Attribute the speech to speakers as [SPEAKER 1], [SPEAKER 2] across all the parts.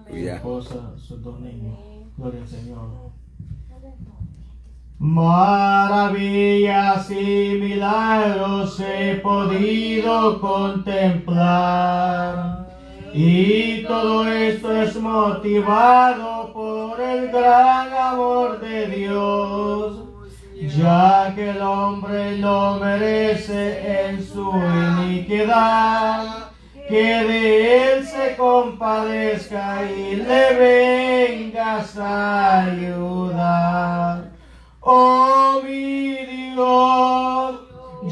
[SPEAKER 1] su esposa, sus dos niños. Gloria al Señor. Maravillas y milagros he podido contemplar, y todo esto es motivado por el gran amor de Dios, ya que el hombre no merece en su iniquidad que de él se compadezca y le vengas a ayudar. Oh mi Dios,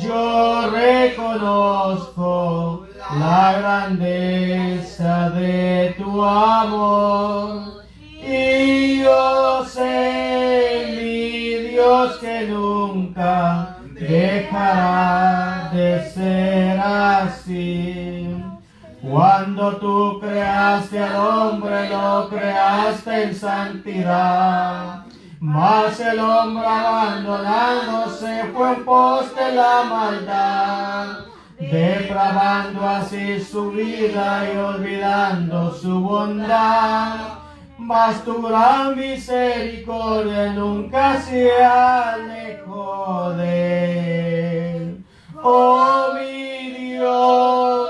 [SPEAKER 1] yo reconozco la grandeza de tu amor, y yo sé, mi Dios, que nunca dejará de ser así. Cuando tú creaste al hombre, lo creaste en santidad, mas el hombre abandonándose fue en pos de la maldad, depravando así su vida y olvidando su bondad. Mas tu gran misericordia nunca se alejó de él. Oh mi Dios,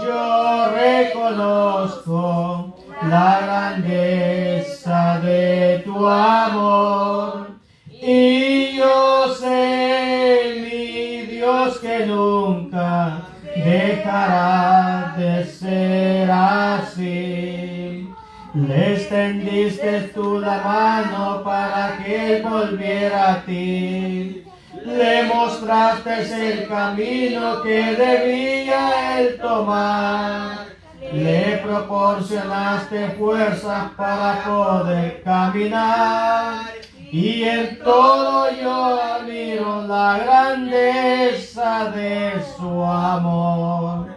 [SPEAKER 1] yo reconozco la grandeza de tu amor, y yo sé, mi Dios, que nunca dejará de ser así. Le extendiste tú la mano para que él volviera a ti. Le mostraste el camino que debía él tomar. Le proporcionaste fuerzas para poder caminar. Y en todo yo admiro la grandeza de su amor.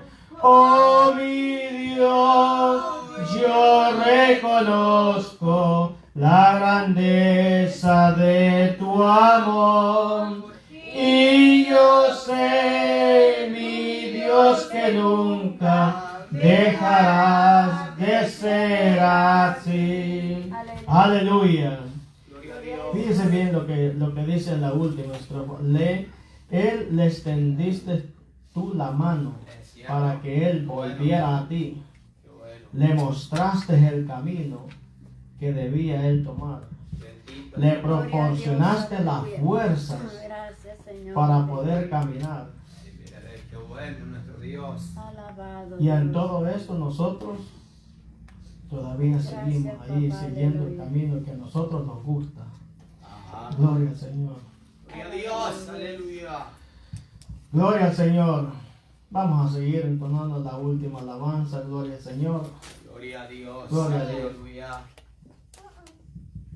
[SPEAKER 1] Oh mi Dios, yo reconozco la grandeza de tu amor, y yo sé, mi Dios, que nunca dejarás de ser así. Aleluya. Fíjese bien lo que dice en la última estrofa. Él le extendiste tú la mano para que él volviera a ti. Le mostraste el camino que debía él tomar. Le proporcionaste las fuerzas para poder caminar. Y en todo esto nosotros todavía seguimos ahí siguiendo el camino que a nosotros nos gusta. Gloria al Señor.
[SPEAKER 2] Gloria a Dios, aleluya.
[SPEAKER 1] Gloria al Señor. Vamos a seguir entonando la última alabanza. Gloria al Señor.
[SPEAKER 2] Gloria a Dios,
[SPEAKER 1] Gloria a Dios.
[SPEAKER 2] aleluya.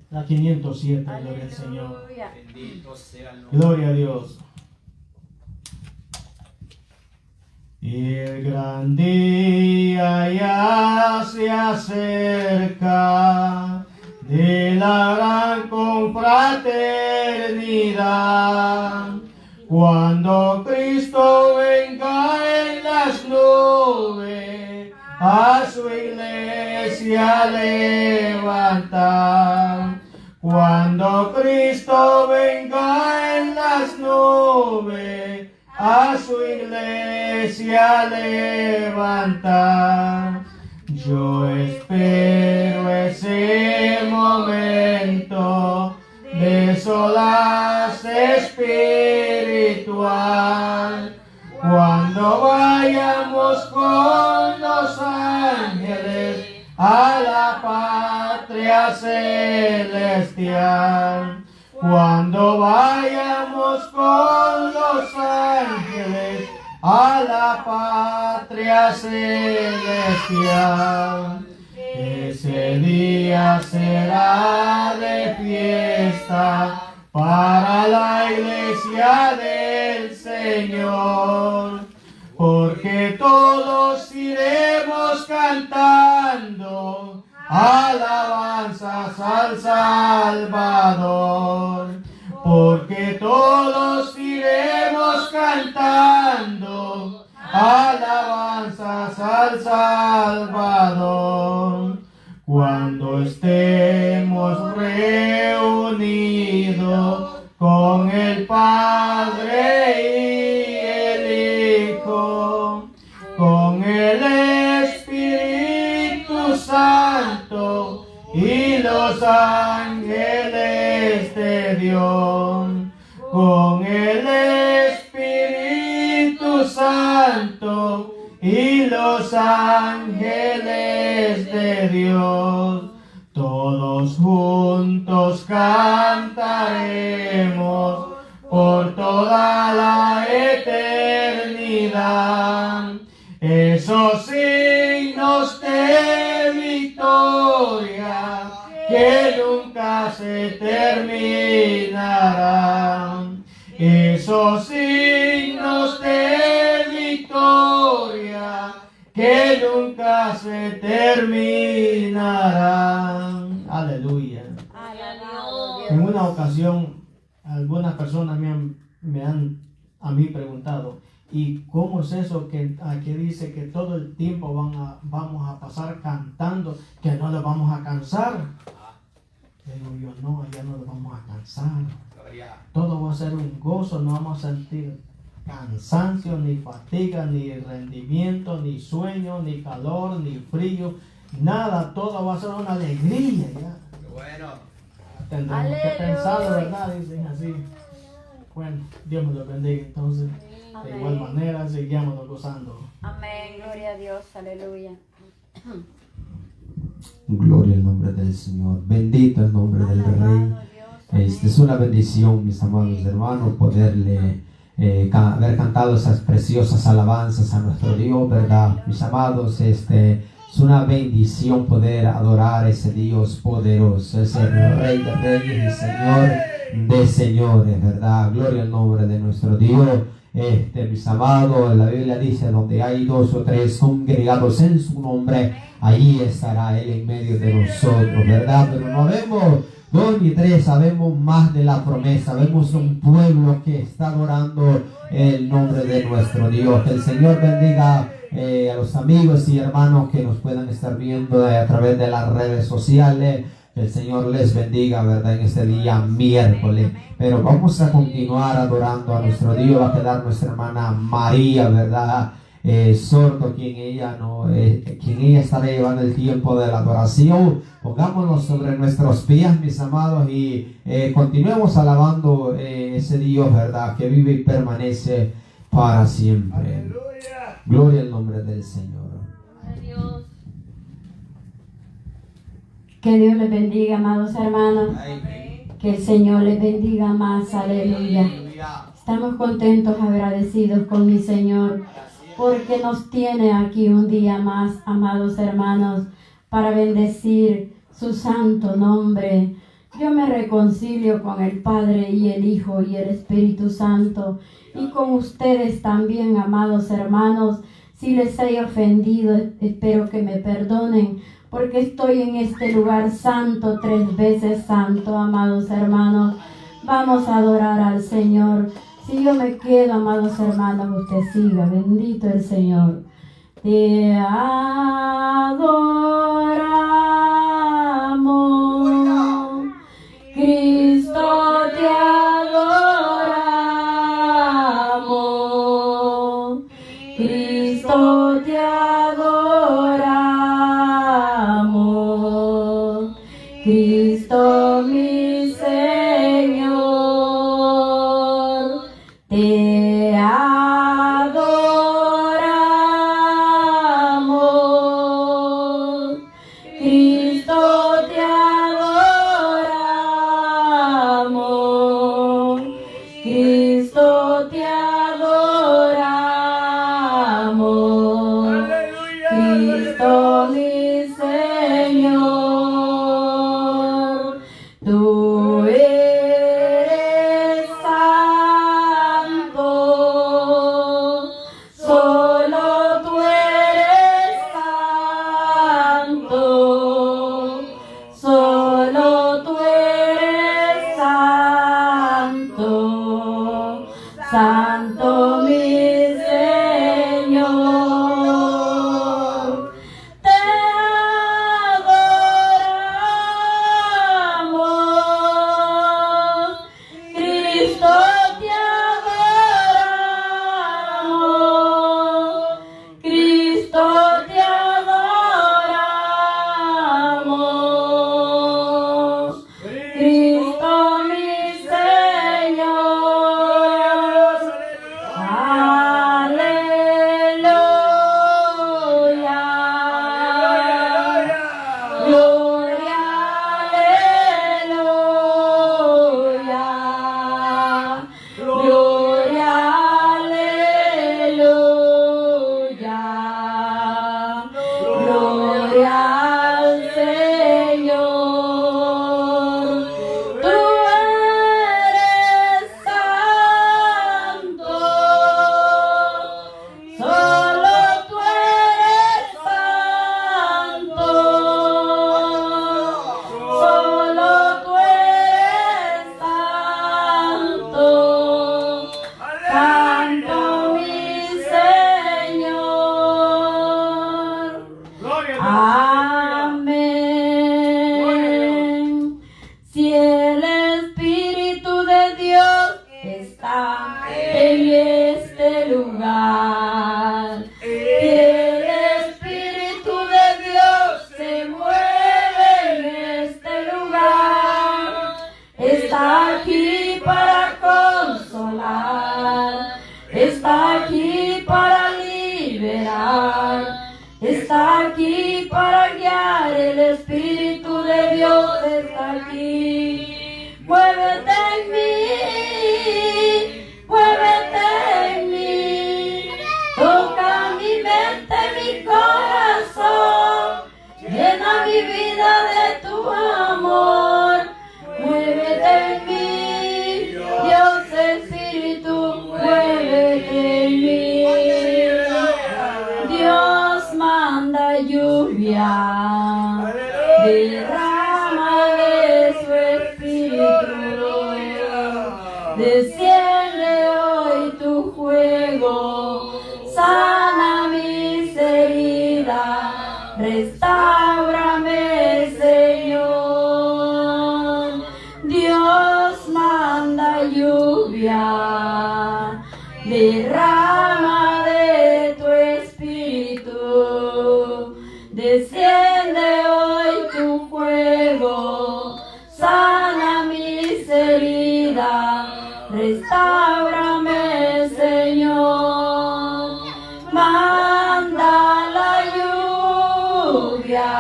[SPEAKER 1] La 507, gloria al Señor.
[SPEAKER 2] Bendito sea el nombre.
[SPEAKER 1] Gloria a Dios. Y el gran día ya se acerca de la gran confraternidad, cuando Cristo venga en las nubes a su iglesia levantar. Cuando Cristo venga en las nubes a su iglesia levantar. Yo espero ese momento de solaz espiritual, cuando vayamos con los ángeles a la patria celestial. Cuando vayamos con los ángeles a la patria celestial. Ese día será de fiesta para la iglesia del Señor, porque todos iremos cantando alabanzas al Salvador, porque todos iremos cantando alabanzas al Salvador. cuando estemos reunidos con el Padre y el Hijo, con el Espíritu Santo y los ángeles de Dios, con el Espíritu Santo y los ángeles de Dios, todos juntos cantaremos por toda la eternidad esos signos de victoria que nunca se terminarán. Esos signos de victoria que nunca se terminarán. Aleluya. En una ocasión, algunas personas me han a mí preguntado, ¿y cómo es eso que aquí dice que todo el tiempo vamos a pasar cantando, que no nos vamos a cansar? Digo yo, no, ya no nos vamos a cansar. Todo va a ser un gozo, no vamos a sentir cansancio, ni fatiga, ni rendimiento, ni sueño, ni calor, ni frío, nada, todo va a ser una alegría ya.
[SPEAKER 2] Bueno.
[SPEAKER 1] Tendremos que pensar, ¿verdad? Dicen así. Bueno, Dios me lo bendiga entonces. De igual manera, sigamos gozando.
[SPEAKER 3] Amén, gloria a Dios, aleluya.
[SPEAKER 4] Gloria al nombre del Señor. Bendito el nombre del Rey. Es una bendición, mis amados hermanos, poderle haber cantado esas preciosas alabanzas a nuestro Dios, ¿verdad? Mis amados, es una bendición poder adorar a ese Dios poderoso, ese Rey de Reyes y Señor de Señores, ¿verdad? Gloria al nombre de nuestro Dios. Mis amados, la Biblia dice, donde hay 2 o 3 congregados en su nombre, ahí estará Él en medio de nosotros, ¿verdad? Pero no vemos 2 ni 3, sabemos más de la promesa. Vemos un pueblo que está adorando el nombre de nuestro Dios. Que el Señor bendiga a los amigos y hermanos que nos puedan estar viendo a través de las redes sociales. Que el Señor les bendiga, ¿verdad? En este día miércoles. Pero vamos a continuar adorando a nuestro Dios. Va a quedar nuestra hermana María, ¿verdad? Sordo, quien ella estará llevando el tiempo de la adoración. Pongámonos sobre nuestros pies, mis amados, y continuemos alabando ese Dios, ¿verdad? Que vive y permanece para siempre. ¡Aleluya! Gloria al nombre del Señor.
[SPEAKER 3] Adiós. Que Dios les bendiga, amados hermanos. Que el Señor les bendiga más. Aleluya. Estamos contentos, agradecidos con mi Señor, porque nos tiene aquí un día más, amados hermanos, para bendecir su santo nombre. Yo me reconcilio con el Padre y el Hijo y el Espíritu Santo, y con ustedes también, amados hermanos. Si les he ofendido, espero que me perdonen, porque estoy en este lugar santo, 3 veces santo, amados hermanos. Vamos a adorar al Señor. Si yo me quedo, amados hermanos, usted siga. Bendito el Señor. Te adoramos, Cristo, te adoramos, Cristo, te adoramos, Cristo, mi Señor, te adoramos, Cristo, te adoramos, Cristo, te adoramos, Cristo, mi Señor, tú eres aquí. Muévete en mí, muévete en mí. Toca mi mente, mi corazón. Llena mi vida de tu amor. Muévete en mí, Dios Espíritu, muévete en mí. Dios manda lluvia, derrama de su Espíritu. Desciende hoy tu fuego, sana mis heridas, restáurame, Señor. Dios manda lluvia, derrama de tu Espíritu. Desciende hoy tu fuego, sana mis heridas, restáurame, Señor. Manda la lluvia,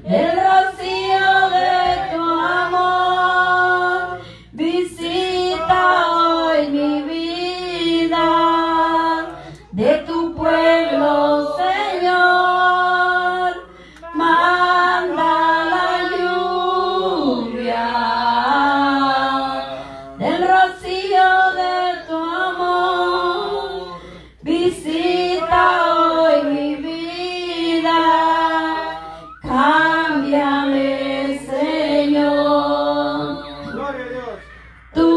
[SPEAKER 3] el rocío de tu amor. Visita hoy mi vida, de tu pueblo, Señor. Manda la lluvia, del rocío de tu amor. Visita hoy mi vida, cámbiame, Señor. Tu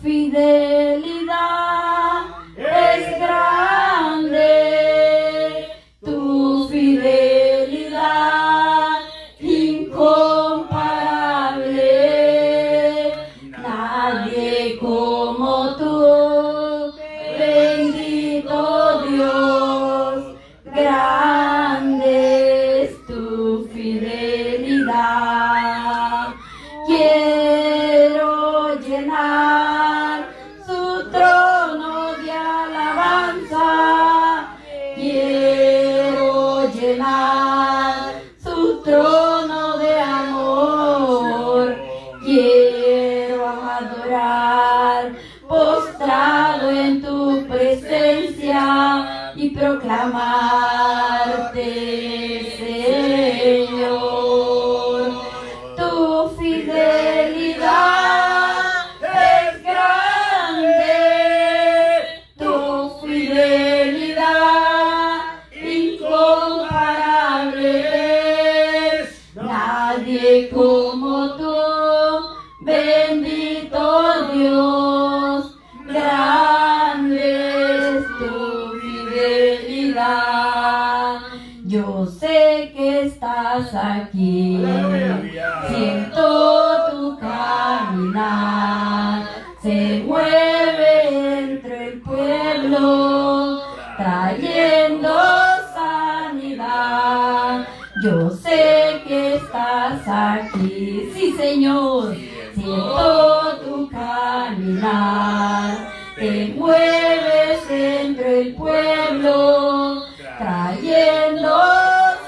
[SPEAKER 3] fidelidad es grande, tu fidelidad incomparable. Nadie como tú, bendito Dios, grande es tu fidelidad. Quiero llenar su trono de alabanza, quiero llenar su trono de amor, quiero adorar postrado en tu presencia y proclamarte, Señor. Tu fidelidad es grande, tu fidelidad incomparable. Nadie como tú, bendito Dios, grande es tu fidelidad. Yo sé que estás aquí, siento tu caminar, se mueve entre el pueblo, trayendo sanidad. Yo sé que estás aquí, sí, Señor, siento tu caminar, te mueves entre el pueblo, trayendo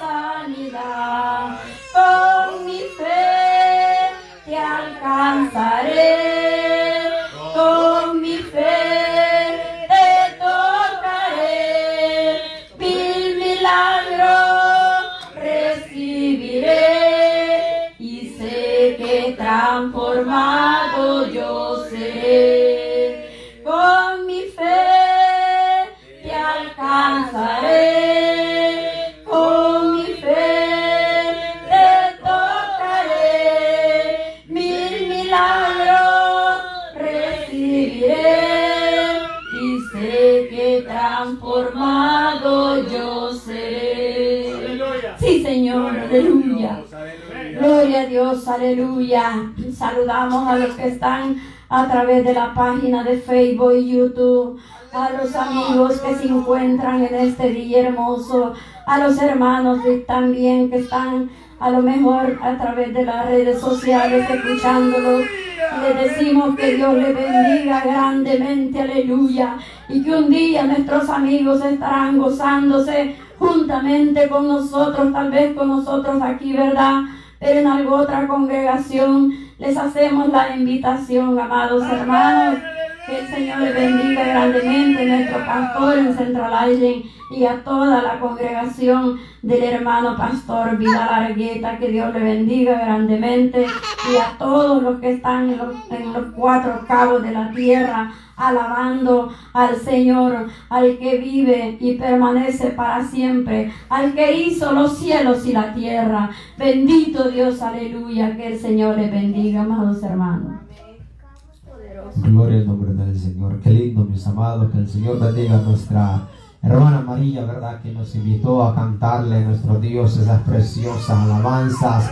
[SPEAKER 3] sanidad. Con mi fe te alcanzaré, con mi fe te tocaré, mil milagros recibiré y sé que transformado yo seré. Con mi fe te alcanzaré, con mi fe te tocaré, mil milagros recibiré y sé que transformado yo seré. Sí, Señor, aleluya. Gloria a Dios, aleluya. Saludamos a los que están a través de la página de Facebook y YouTube, a los amigos que se encuentran en este día hermoso, a los hermanos también que están a lo mejor a través de las redes sociales escuchándolos. Le decimos que Dios les bendiga grandemente, aleluya, y que un día nuestros amigos estarán gozándose juntamente con nosotros, tal vez con nosotros aquí, ¿verdad? pero en alguna otra congregación, les hacemos la invitación, amados hermanos, que el Señor le bendiga grandemente a nuestro pastor en Central Island y a toda la congregación del hermano pastor Vidal Argueta, que Dios le bendiga grandemente, y a todos los que están en los cuatro cabos de la tierra, alabando al Señor, al que vive y permanece para siempre, al que hizo los cielos y la tierra. Bendito Dios, aleluya, que el Señor le bendiga, amados hermanos.
[SPEAKER 4] Gloria al nombre del Señor. Qué lindo, mis amados, que el Señor bendiga a nuestra hermana María, ¿verdad? Que nos invitó a cantarle a nuestro Dios esas preciosas alabanzas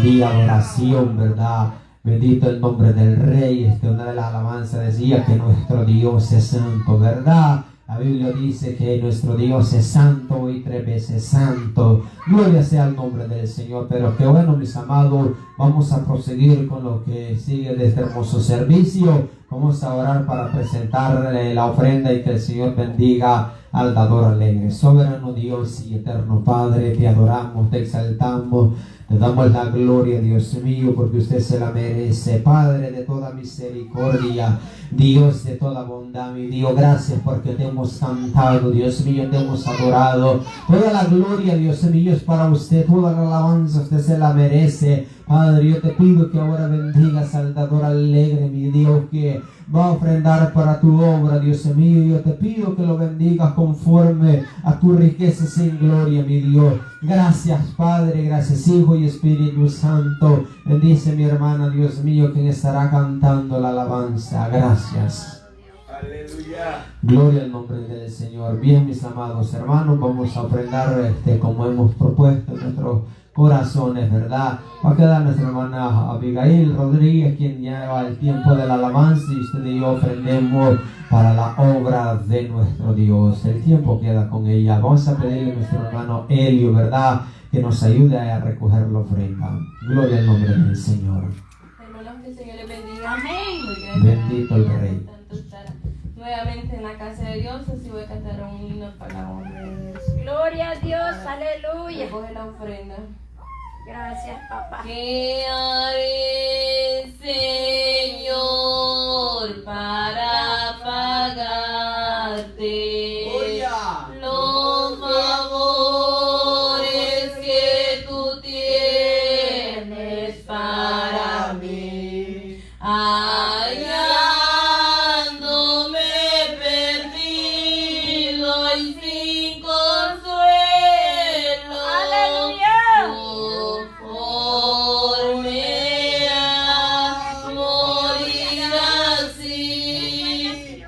[SPEAKER 4] de adoración, ¿verdad? Bendito el nombre del Rey. Una de las alabanzas decía que nuestro Dios es santo, ¿verdad? La Biblia dice que nuestro Dios es santo y 3 veces santo. Gloria sea el nombre del Señor. Pero qué bueno, mis amados, vamos a proseguir con lo que sigue de este hermoso servicio. Vamos a orar para presentarle la ofrenda y que el Señor bendiga al dador alegre. Soberano Dios y eterno Padre, te adoramos, te exaltamos, te damos la gloria, Dios mío, porque usted se la merece. Padre de toda misericordia, Dios de toda bondad, mi Dios, gracias porque te hemos cantado, Dios mío, te hemos adorado. Toda la gloria, Dios mío, es para usted, toda la alabanza usted se la merece. Padre, yo te pido que ahora bendigas al dador alegre, mi Dios, que va a ofrendar para tu obra, Dios mío. Yo te pido que lo bendigas conforme a tu riqueza sin gloria, mi Dios. Gracias, Padre, gracias, Hijo y Espíritu Santo. Bendice mi hermana, Dios mío, quien estará cantando la alabanza. Gracias.
[SPEAKER 2] Aleluya.
[SPEAKER 4] Gloria al nombre del Señor. Bien, mis amados hermanos, vamos a ofrendar como hemos propuesto en nuestros corazones, ¿verdad? Va a quedar nuestra hermana Abigail Rodríguez, quien lleva el tiempo de la alabanza, y usted y yo ofrendemos para la obra de nuestro Dios. El tiempo queda con ella. Vamos a pedirle a nuestro hermano Elio, ¿verdad?, que nos ayude a recoger la ofrenda. Gloria al nombre del Señor.
[SPEAKER 5] Hermanos, que el Señor les bendiga.
[SPEAKER 3] Amén.
[SPEAKER 4] Bendito el Rey.
[SPEAKER 5] Tanto estar nuevamente en la casa de Dios, así voy a cantar un himno para la honra de Dios.
[SPEAKER 3] Gloria a Dios, aleluya.
[SPEAKER 5] Coge la ofrenda.
[SPEAKER 3] Gracias, papá.
[SPEAKER 5] ¿Qué haré, Señor, para pagarte los favores que tú tienes para mí? Hallándome perdido y sin consuelo.
[SPEAKER 3] Aleluya.
[SPEAKER 5] Conforme a morir así,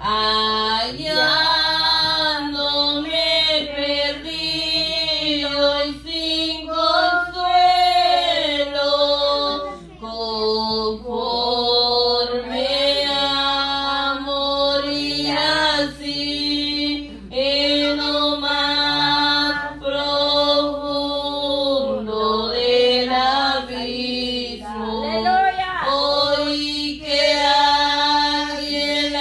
[SPEAKER 5] hallándome perdido y sin consuelo, conforme a morir así, en lo más profundo del abismo.
[SPEAKER 3] Aleluya.
[SPEAKER 5] Oí que alguien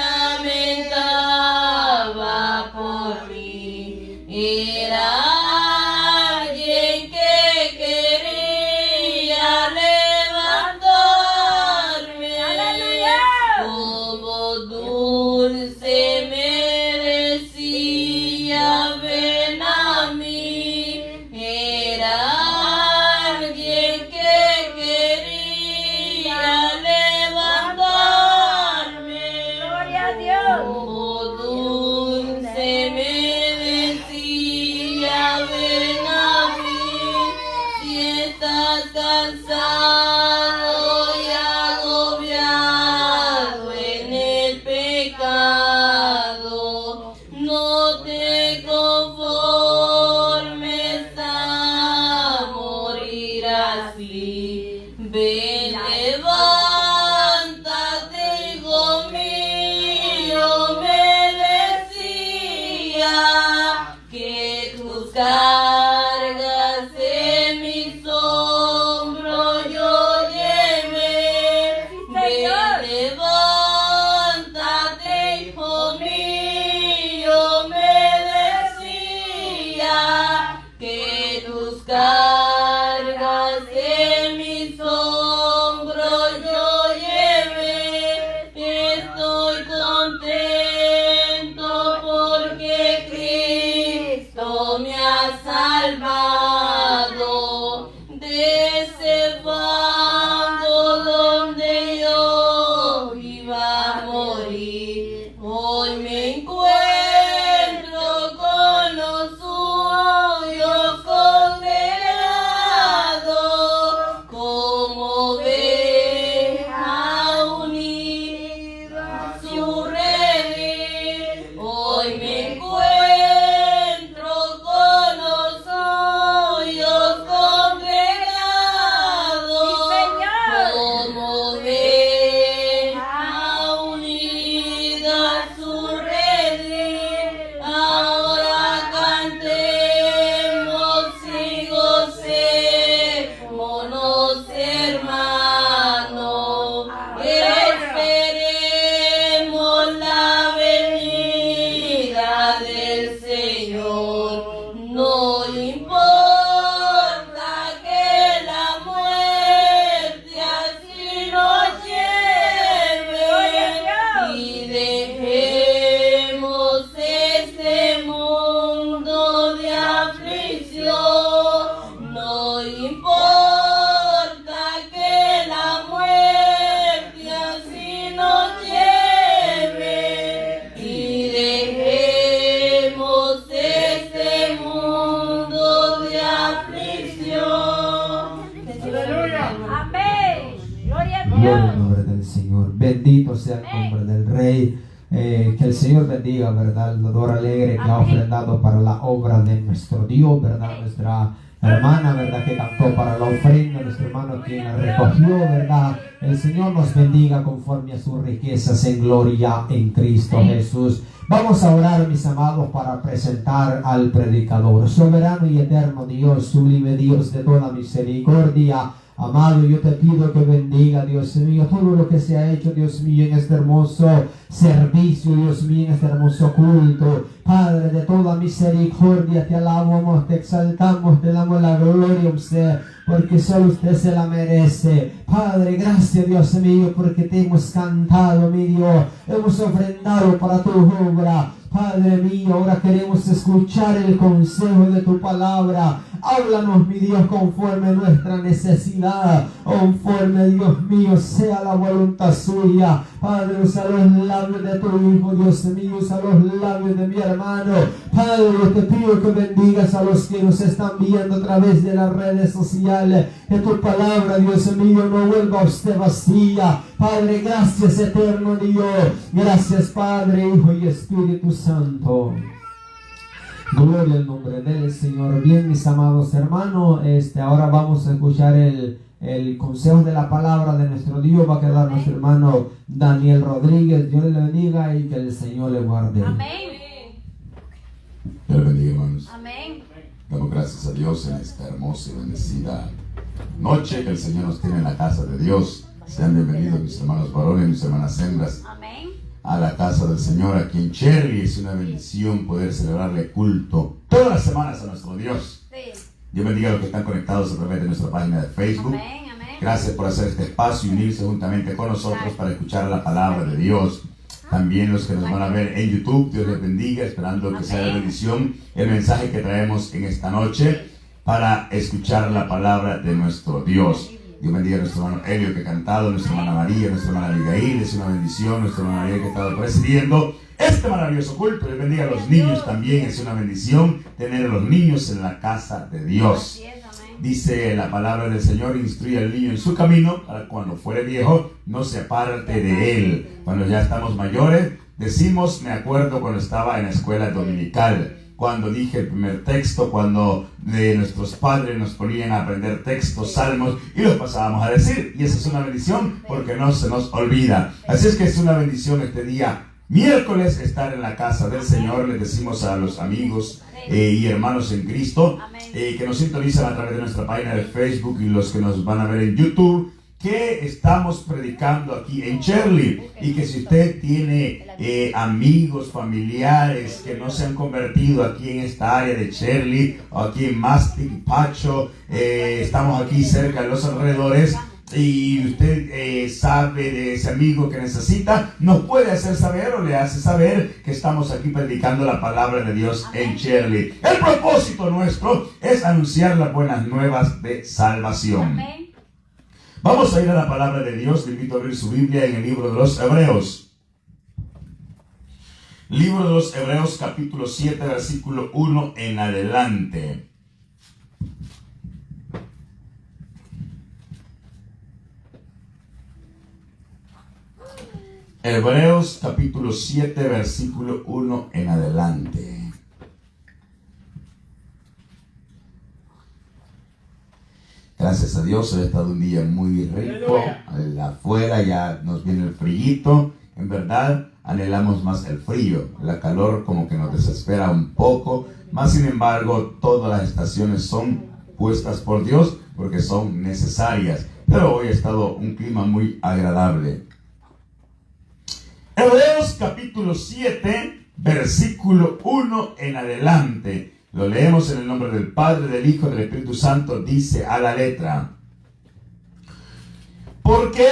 [SPEAKER 5] lamentaba por mí. Era alguien que quería levantarme.
[SPEAKER 3] Aleluya.
[SPEAKER 5] Como dulce me decía, ven a mí. Era alguien que quería levantarme.
[SPEAKER 3] Gloria a Dios.
[SPEAKER 5] Como dulce me decía, ven a mí. Si estás cansado y agobiado en el pecado, no te conformes a morir así. Ven, levántate, hijo mío, me decía que tus cargas en mis hombros yo importa que la muerte así nos lleve y dejemos este mundo de aflicción.
[SPEAKER 3] Amén. Gloria a
[SPEAKER 4] Gloria al
[SPEAKER 3] Dios.
[SPEAKER 4] nombre del Señor. Bendito sea el nombre del Rey. Que el Señor bendiga, ¿verdad? El dador alegre que ha ofrendado para la obra de nuestro Dios, ¿verdad? Nuestra hermana, ¿verdad? Que cantó para la ofrenda, nuestro hermano quien la recogió, ¿verdad? El Señor nos bendiga conforme a sus riquezas en gloria en Cristo Jesús. Vamos a orar, mis amados, para presentar al predicador. Soberano y eterno Dios, sublime Dios de toda misericordia. Amado, yo te pido que bendiga, Dios mío, todo lo que se ha hecho, Dios mío, en este hermoso servicio, Dios mío, en este hermoso culto. Padre de toda misericordia, te alabamos, te exaltamos, te damos la gloria a usted, porque solo usted se la merece. Padre, gracias, Dios mío, porque te hemos cantado, mi Dios, hemos ofrendado para tu obra. Padre mío, ahora queremos escuchar el consejo de tu palabra. Háblanos, mi Dios, conforme a nuestra necesidad. Conforme, Dios mío, sea la voluntad suya. Padre, usa los labios de tu Hijo, Dios mío, usa los labios de mi hermano. Padre, yo te pido que bendigas a los que nos están viendo a través de las redes sociales. Que tu palabra, Dios mío, no vuelva a usted vacía. Padre, gracias, eterno Dios. Gracias, Padre, Hijo y Espíritu Santo. Gloria al nombre del Señor. Bien, mis amados hermanos, ahora vamos a escuchar el consejo de la palabra de nuestro Dios. Va a quedar nuestro hermano Daniel Rodríguez. Dios le bendiga y que el Señor le guarde.
[SPEAKER 3] Amén.
[SPEAKER 2] Dios le bendiga, hermanos.
[SPEAKER 3] Amén.
[SPEAKER 2] Damos gracias a Dios en esta hermosa y bendecida noche que el Señor nos tiene en la casa de Dios. Sean bienvenidos mis hermanos varones, mis hermanas hembras,
[SPEAKER 3] Amén.
[SPEAKER 2] a la casa del Señor aquí en Cherry. Es una bendición poder celebrarle culto todas las semanas a nuestro Dios.
[SPEAKER 3] Sí.
[SPEAKER 2] Dios bendiga a los que están conectados a través de nuestra página de Facebook.
[SPEAKER 3] Amén. Amén.
[SPEAKER 2] Gracias por hacer este espacio y unirse juntamente con nosotros para escuchar la palabra de Dios. También los que nos van a ver en YouTube, Dios les bendiga, esperando que sea de bendición el mensaje que traemos en esta noche para escuchar la palabra de nuestro Dios. Dios bendiga a nuestro hermano Helio que ha cantado, nuestra hermana María, nuestra hermana Abigail, es una bendición, nuestra hermana María que ha estado presidiendo este maravilloso culto. Dios bendiga a los niños también, es una bendición tener a los niños en la casa de Dios. Dice la palabra del Señor, instruye al niño en su camino, para cuando fuere viejo no se aparte de él. Cuando ya estamos mayores, decimos, me acuerdo cuando estaba en la escuela dominical, cuando dije el primer texto, cuando nuestros padres nos ponían a aprender textos, salmos, y los pasábamos a decir. Y esa es una bendición porque no se nos olvida. Así es que es una bendición este día miércoles estar en la casa del Señor. Les decimos a los amigos y hermanos en Cristo que nos sintonizan a través de nuestra página de Facebook y los que nos van a ver en YouTube, que estamos predicando aquí en Cherry, y que si usted tiene amigos, familiares que no se han convertido aquí en esta área de Cherry, o aquí en Mastic, Pacho, estamos aquí cerca de los alrededores, y usted sabe de ese amigo que necesita, nos puede hacer saber o le hace saber que estamos aquí predicando la palabra de Dios en Cherry. El propósito nuestro es anunciar las buenas nuevas de salvación.
[SPEAKER 3] Amén.
[SPEAKER 2] Vamos a ir a la palabra de Dios. Le invito a abrir su Biblia en el libro de los Hebreos. Libro de los Hebreos, capítulo 7, versículo 1 en adelante. Hebreos, capítulo 7, versículo 1 en adelante. Gracias a Dios, hoy ha estado un día muy rico. Afuera ya nos viene el frío. En verdad, anhelamos más el frío. La calor como que nos desespera un poco. Más sin embargo, todas las estaciones son puestas por Dios porque son necesarias. Pero hoy ha estado un clima muy agradable. Hebreos capítulo 7, versículo 1 en adelante. Lo leemos en el nombre del Padre, del Hijo, del Espíritu Santo. Dice a la letra: porque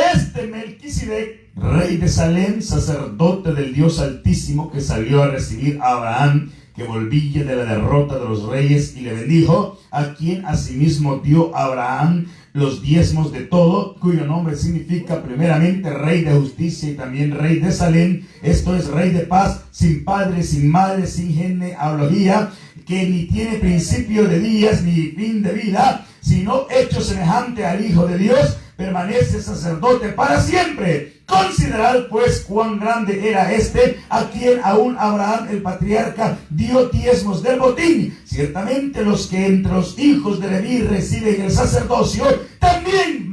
[SPEAKER 2] Melquisedec, rey de Salem, sacerdote del Dios Altísimo, que salió a recibir a Abraham que volvía de la derrota de los reyes, y le bendijo, a quien asimismo dio Abraham los diezmos de todo, cuyo nombre significa primeramente Rey de Justicia y también Rey de Salem, esto es Rey de Paz, sin padre, sin madre, sin genealogía, que ni tiene principio de días ni fin de vida, sino hecho semejante al Hijo de Dios, permanece sacerdote para siempre. Considerad pues cuán grande era este, a quien aún Abraham el patriarca dio diezmos del botín. Ciertamente los que entre los hijos de Leví reciben el sacerdocio también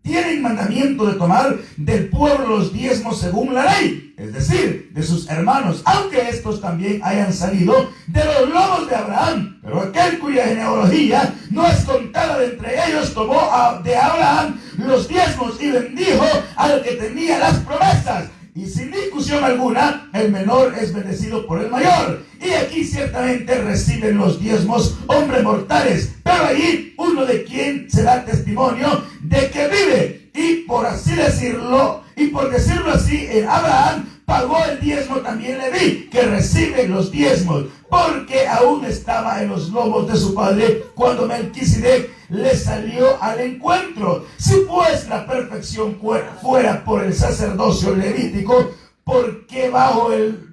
[SPEAKER 2] tienen mandamiento de tomar del pueblo los diezmos según la ley, es decir, de sus hermanos, aunque estos también hayan salido de los lomos de Abraham. Pero aquel cuya genealogía no es contada de entre ellos tomó de Abraham los diezmos y bendijo al que tenía las promesas. Y sin discusión alguna, el menor es bendecido por el mayor. Y aquí ciertamente reciben los diezmos hombres mortales, pero allí uno de quien se da testimonio de que vive. Y por así decirlo, y por decirlo así, en Abraham pagó el diezmo también Leví, que recibe los diezmos, porque aún estaba en los lomos de su padre cuando Melquisedec le salió al encuentro. Si pues la perfección fuera por el sacerdocio levítico, porque bajo él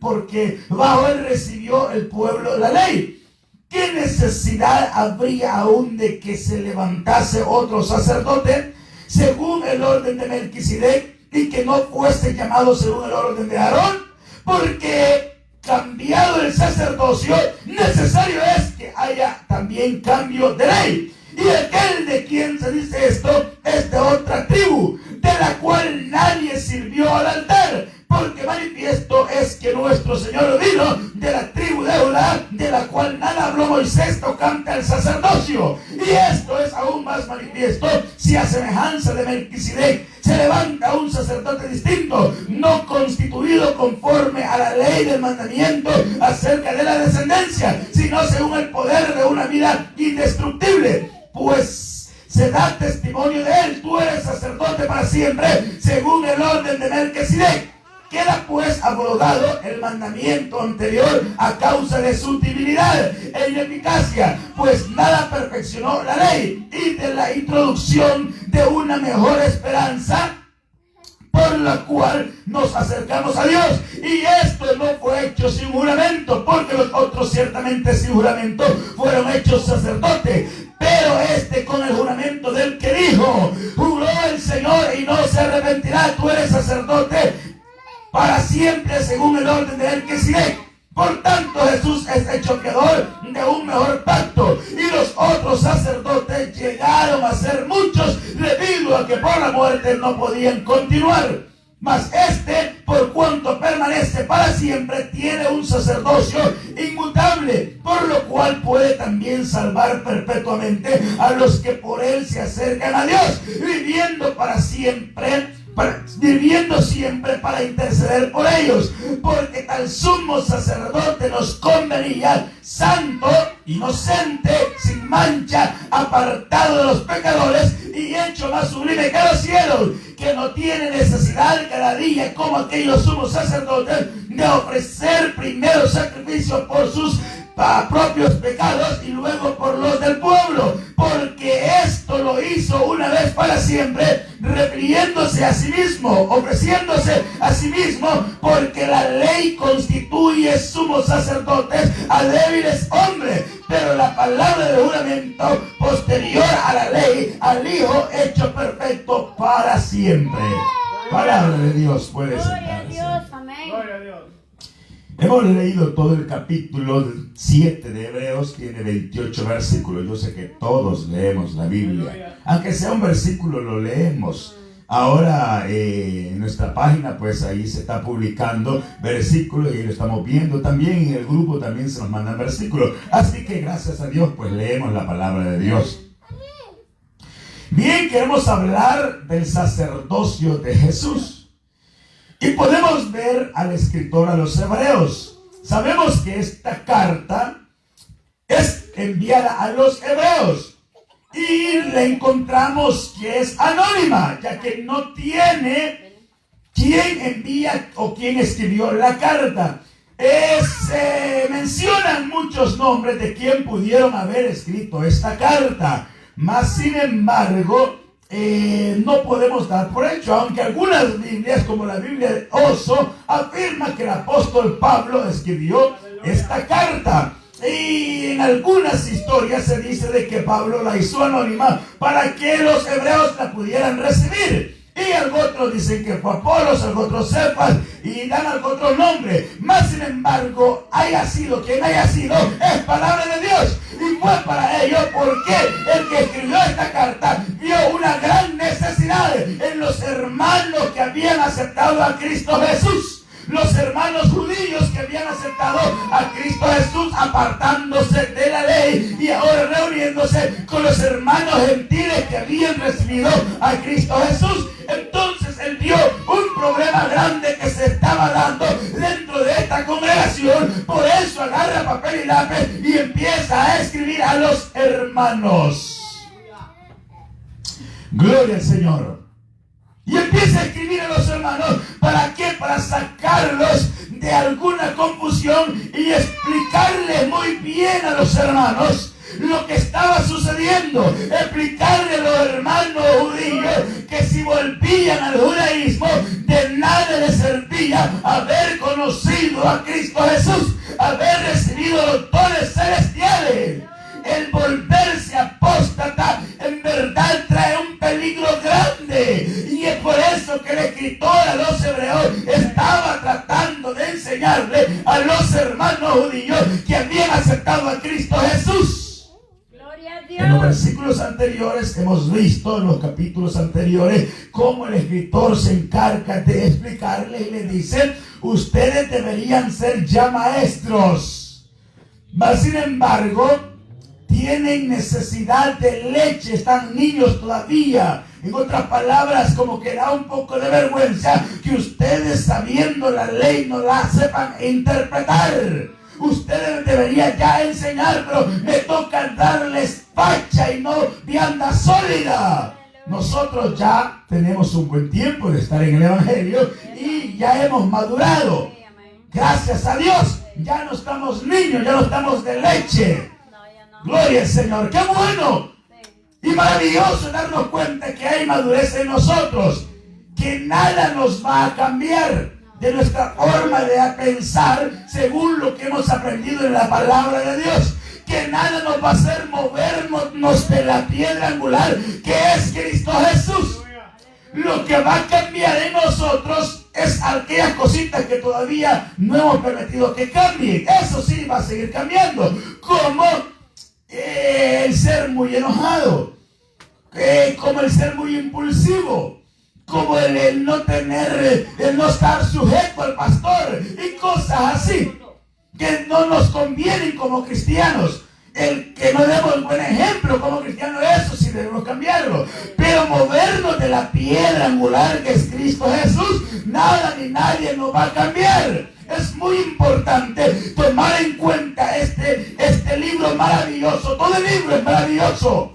[SPEAKER 2] recibió el pueblo la ley. ¿Qué necesidad habría aún de que se levantase otro sacerdote según el orden de Melquisedec, y que no fuese llamado según el orden de Aarón? Porque cambiado el sacerdocio, necesario es que haya también cambio de ley. Y aquel de quien se dice esto es de otra tribu, de la cual nadie sirvió al altar, porque manifiesto es que nuestro Señor vino de la tribu de Judá, de la cual nada habló Moisés tocante al sacerdocio. Y esto es aún más manifiesto si a semejanza de Melquisedec se levanta un sacerdote distinto, no constituido conforme a la ley del mandamiento acerca de la descendencia, sino según el poder de una vida indestructible, pues se da testimonio de él: tú eres sacerdote para siempre, según el orden de Melquisedec. Queda pues abrogado el mandamiento anterior a causa de su debilidad e ineficacia, pues nada perfeccionó la ley, y de la introducción de una mejor esperanza por la cual nos acercamos a Dios. Y esto no fue hecho sin juramento, porque los otros ciertamente sin juramento fueron hechos sacerdotes, pero este con el juramento del que dijo: juró el Señor y no se arrepentirá, tú eres sacerdote para siempre según el orden de Melquisedec. Por tanto, Jesús es hecho fiador de un mejor pacto, y los otros sacerdotes llegaron a ser muchos debido a que por la muerte no podían continuar. Mas este, por cuanto permanece para siempre, tiene un sacerdocio inmutable, por lo cual puede también salvar perpetuamente a los que por él se acercan a Dios, viviendo siempre para interceder por ellos, porque tal sumo sacerdote nos convenía, santo, inocente, sin mancha, apartado de los pecadores y hecho más sublime que los cielos, que no tiene necesidad cada día, como aquellos sumos sacerdotes, de ofrecer primero sacrificio por sus propios pecados y luego por los del pueblo, porque esto lo hizo una vez para siempre, refiriéndose a sí mismo, ofreciéndose a sí mismo, porque la ley constituye sumos sacerdotes a débiles hombres, pero la palabra de juramento posterior a la ley, al Hijo hecho perfecto para siempre. Palabra de Dios, puede sentarse.
[SPEAKER 6] Gloria a Dios.
[SPEAKER 2] Hemos leído todo el capítulo 7 de Hebreos, tiene 28 versículos. Yo sé que todos leemos la Biblia, aunque sea un versículo lo leemos. Ahora en nuestra página, pues ahí se está publicando versículos y lo estamos viendo también. En el grupo también se nos mandan versículos. Así que gracias a Dios, pues leemos la palabra de Dios. Bien, queremos hablar del sacerdocio de Jesús. Y podemos ver al escritor a los hebreos. Sabemos que esta carta es enviada a los hebreos. Y le encontramos que es anónima, ya que no tiene quién envía o quién escribió la carta. se mencionan muchos nombres de quien pudieron haber escrito esta carta, mas sin embargo no podemos dar por hecho, aunque algunas Biblias, como la Biblia de Oso, afirma que el apóstol Pablo escribió esta carta. Y en algunas historias se dice de que Pablo la hizo anónima para que los hebreos la pudieran recibir. Y algunos dicen que fue Apolos, algunos Cefas, y dan otro nombre. Más sin embargo, haya sido quien haya sido, es palabra de Dios. Y fue para ello porque el que escribió esta carta vio una gran necesidad en los hermanos que habían aceptado a Cristo Jesús. Los hermanos judíos que habían aceptado a Cristo Jesús, apartándose de la ley y ahora reuniéndose con los hermanos gentiles que habían recibido a Cristo Jesús. Entonces él vio un problema grande que se estaba dando dentro de esta congregación. Por eso agarra papel y lápiz y empieza a escribir a los hermanos. Gloria al Señor. Y empieza a escribir a los hermanos. ¿Para qué? Para sacarlos de alguna confusión y explicarles muy bien a los hermanos lo que estaba sucediendo. Explicarle a los hermanos judíos que si volvían al judaísmo, de nada les servía haber conocido a Cristo Jesús, haber recibido los dones celestiales. El volverse apóstata en verdad trae un peligro grande, y es por eso que el escritor a los hebreos estaba tratando de enseñarle a los hermanos judíos que habían aceptado a Cristo Jesús.
[SPEAKER 3] Gloria a Dios.
[SPEAKER 2] En los versículos anteriores hemos visto, en los capítulos anteriores, cómo el escritor se encarga de explicarle y le dice: ustedes deberían ser ya maestros, mas sin embargo tienen necesidad de leche, están niños todavía. En otras palabras, como que da un poco de vergüenza que ustedes, sabiendo la ley, no la sepan interpretar. Ustedes deberían ya enseñar, pero me toca darles facha y no vianda sólida. Nosotros ya tenemos un buen tiempo de estar en el Evangelio y ya hemos madurado. Gracias a Dios, ya no estamos niños, ya no estamos de leche. Gloria al Señor, qué bueno y maravilloso darnos cuenta que hay madurez en nosotros, que nada nos va a cambiar de nuestra forma de pensar según lo que hemos aprendido en la palabra de Dios, que nada nos va a hacer movernos de la piedra angular que es Cristo Jesús. Lo que va a cambiar en nosotros es aquellas cositas que todavía no hemos permitido que cambien. Eso sí va a seguir cambiando, como el ser muy enojado, como el ser muy impulsivo, como el no estar sujeto al pastor y cosas así que no nos convienen como cristianos. El que no demos buen ejemplo como cristianos, eso sí debemos cambiarlo, pero movernos de la piedra angular que es Cristo Jesús, nada ni nadie nos va a cambiar. Es muy importante tomar en cuenta este libro maravilloso. Todo el libro es maravilloso.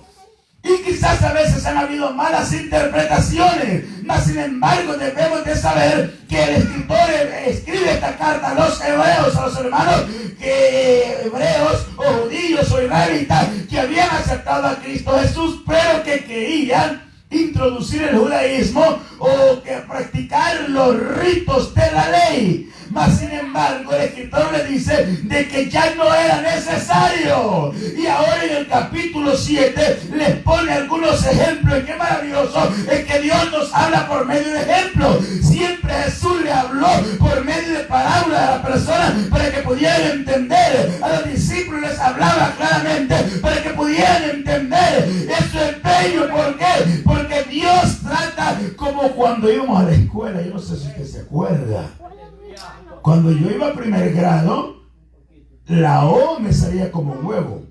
[SPEAKER 2] Y quizás a veces han habido malas interpretaciones, mas sin embargo debemos de saber que el escritor escribe esta carta a los hebreos, a los hermanos que hebreos o judíos o israelitas que habían aceptado a Cristo Jesús, pero que querían introducir el judaísmo o que practicar los ritos de la ley. Mas sin embargo el escritor le dice de que ya no era necesario, y ahora en el capítulo 7 les pone algunos ejemplos. Y qué maravilloso es que Dios nos habla por medio de ejemplos. Siempre Jesús le habló por medio de parábolas a las personas para que pudieran entender. A los discípulos les hablaba claramente para que pudieran entender. Eso es bello. ¿Por qué? Porque Dios trata como cuando íbamos a la escuela. Yo no sé si usted se acuerda. Cuando yo iba a primer grado, la O me salía como huevo.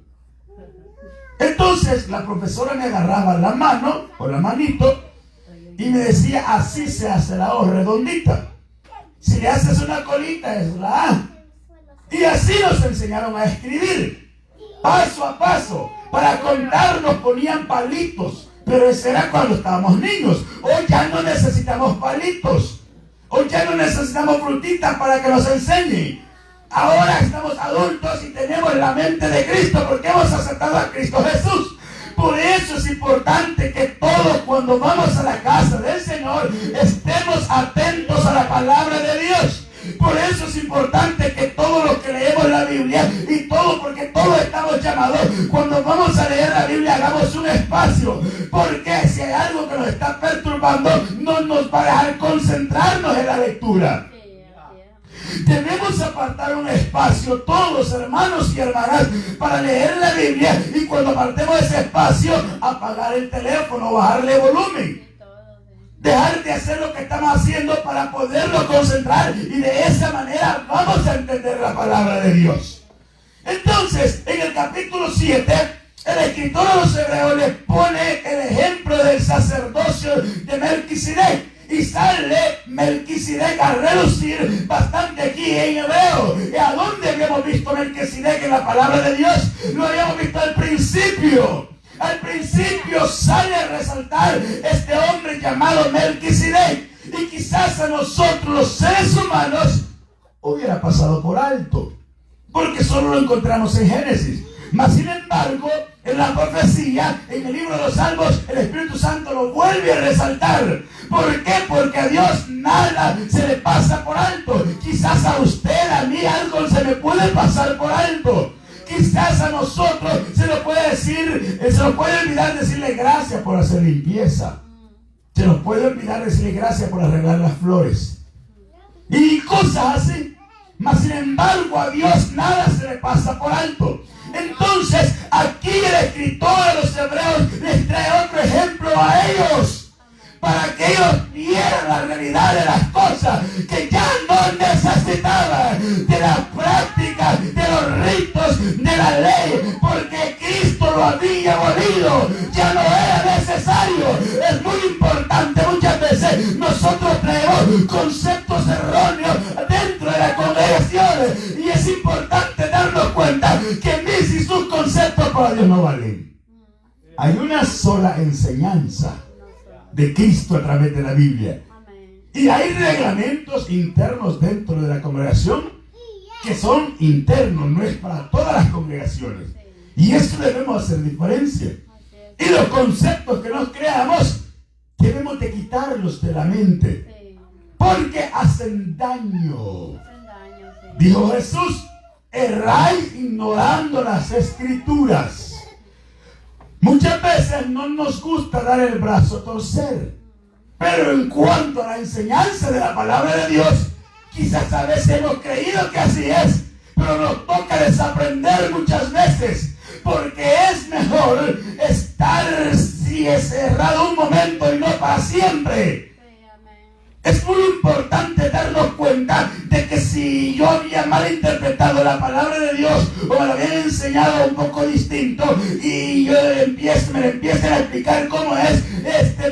[SPEAKER 2] Entonces la profesora me agarraba la mano o la manito y me decía: así se hace la O, redondita. Si le haces una colita es la A. Y así nos enseñaron a escribir, paso a paso. Para contar nos ponían palitos, pero eso era cuando estábamos niños. Hoy ya no necesitamos palitos. Hoy ya no necesitamos frutitas para que nos enseñen. Ahora estamos adultos y tenemos la mente de Cristo porque hemos aceptado a Cristo Jesús. Por eso es importante que todos, cuando vamos a la casa del Señor, estemos atentos a la palabra de Dios. Por eso es importante que todos los que leemos la Biblia y todo, porque todos estamos llamados, cuando vamos a leer la Biblia hagamos un espacio, porque si hay algo que nos está perturbando no nos va a dejar concentrarnos en la lectura. Debemos apartar un espacio, todos hermanos y hermanas, para leer la Biblia, y cuando apartemos ese espacio, apagar el teléfono, bajarle volumen. Dejar de hacer lo que estamos haciendo para poderlo concentrar, y de esa manera vamos a entender la palabra de Dios. Entonces, en el capítulo 7, el escritor a los hebreos les pone el ejemplo del sacerdocio de Melquisedec. Y sale Melquisedec a relucir bastante aquí en hebreo. ¿Y a dónde habíamos visto Melquisedec en la palabra de Dios? Lo habíamos visto al principio. Al principio sale a resaltar este hombre llamado Melquisedec. Y quizás a nosotros los seres humanos hubiera pasado por alto, porque solo lo encontramos en Génesis. Mas sin embargo, en la profecía, en el libro de los Salmos, el Espíritu Santo lo vuelve a resaltar. ¿Por qué? Porque a Dios nada se le pasa por alto. Quizás a usted, a mí, algo se me puede pasar por alto. Quizás a nosotros se nos puede decir, se nos puede olvidar decirle gracias por hacer limpieza. Se nos puede olvidar decirle gracias por arreglar las flores. Y cosas así. Mas sin embargo, a Dios nada se le pasa por alto. Entonces, aquí el escritor a los hebreos les trae otro ejemplo a ellos, para que ellos vieran la realidad de las cosas, que ya no necesitaban de las prácticas, de los ritos, de la ley, porque Cristo lo había abolido, ya no era necesario. Es muy importante, muchas veces nosotros traemos conceptos erróneos dentro de la congregación, y es importante darnos cuenta que mis y sus conceptos para Dios no valen. Hay una sola enseñanza de Cristo a través de la Biblia. Y hay reglamentos internos dentro de la congregación que son internos, no es para todas las congregaciones. Y eso debemos hacer diferencia. Y los conceptos que nos creamos debemos de quitarlos de la mente, porque hacen daño. Dijo Jesús: erráis ignorando las Escrituras. Muchas veces no nos gusta dar el brazo a torcer, pero en cuanto a la enseñanza de la palabra de Dios, quizás a veces hemos creído que así es, pero nos toca desaprender muchas veces, porque es mejor estar cerrado un momento y no para siempre. Es muy importante darnos cuenta de que si yo había malinterpretado la palabra de Dios, o me lo habían enseñado un poco distinto, y yo me empiezan a explicar cómo es,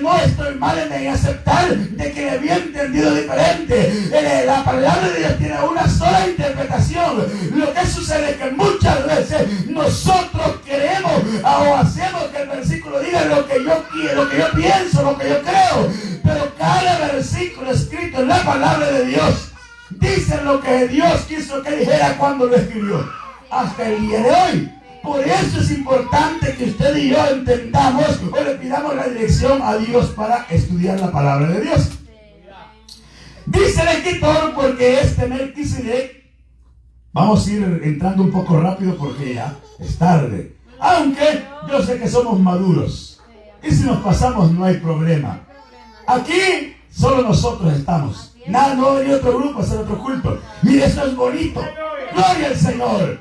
[SPEAKER 2] no estoy mal en aceptar de que había entendido diferente. La palabra de Dios tiene una sola interpretación. Lo que sucede es que muchas veces nosotros queremos o hacemos que el versículo diga lo que yo quiero, lo que yo pienso, lo que yo creo, pero cada versículo escrito en la palabra de Dios dice lo que Dios quiso que dijera cuando lo escribió, hasta el día de hoy. Por eso es importante que usted y yo entendamos o le pidamos la dirección a Dios para estudiar la palabra de Dios. Dice el escritor, porque Melquisedec, vamos a ir entrando un poco rápido porque ya es tarde, aunque yo sé que somos maduros y si nos pasamos no hay problema. Aquí solo nosotros estamos. Nada, no va a venir otro grupo a hacer otro culto. Mire, eso es bonito. Gloria al Señor.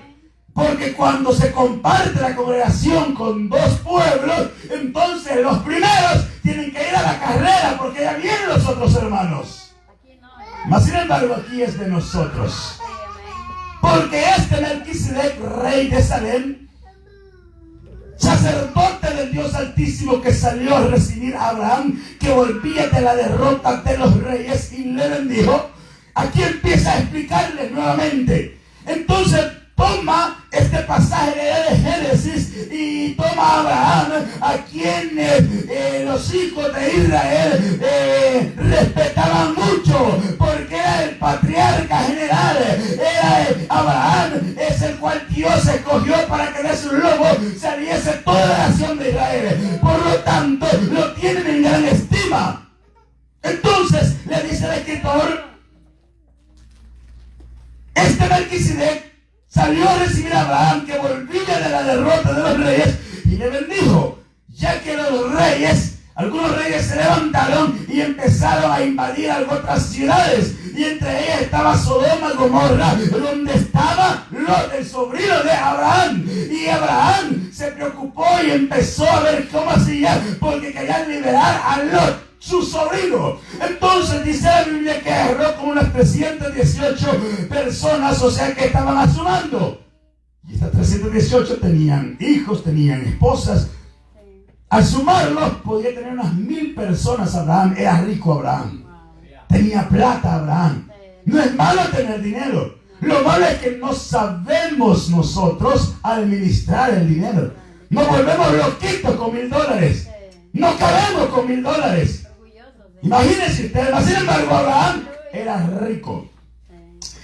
[SPEAKER 2] Porque cuando se comparte la congregación con dos pueblos, entonces los primeros tienen que ir a la carrera, porque ya vienen los otros hermanos. Mas sin embargo, aquí es de nosotros. Porque Melquisedec, rey de Salem, sacerdote del Dios Altísimo, que salió a recibir a Abraham, que volvía de la derrota de los reyes, y le bendijo. Aquí empieza a explicarles nuevamente. Entonces toma este pasaje de Génesis y toma a Abraham, a quienes los hijos de Israel respetaban mucho, porque era el patriarca general, era Abraham cual Dios escogió para que de sus lomos saliese toda la nación de Israel. Por lo tanto, lo tienen en gran estima. Entonces, le dice el escritor, este Melquisedec salió a recibir a Abraham, que volvía de la derrota de los reyes, y le bendijo, ya que algunos reyes se levantaron y empezaron a invadir otras ciudades, y entre ellas estaba Sodoma y Gomorra, donde estaba Lot, el sobrino de Abraham. Y Abraham se preocupó y empezó a ver cómo hacía, porque querían liberar a Lot, su sobrino. Entonces dice la Biblia que agarró como unas 318 personas, o sea que estaban asumando. Y estas 318 tenían hijos, tenían esposas. Al sumarlos podía tener unas 1000 personas. Abraham era rico. Abraham tenía plata. Abraham, no es malo tener dinero, lo malo es que no sabemos nosotros administrar el dinero. Nos volvemos loquitos con $1000, no cabemos con $1000. Imagínense ustedes. Sin embargo, Abraham era rico.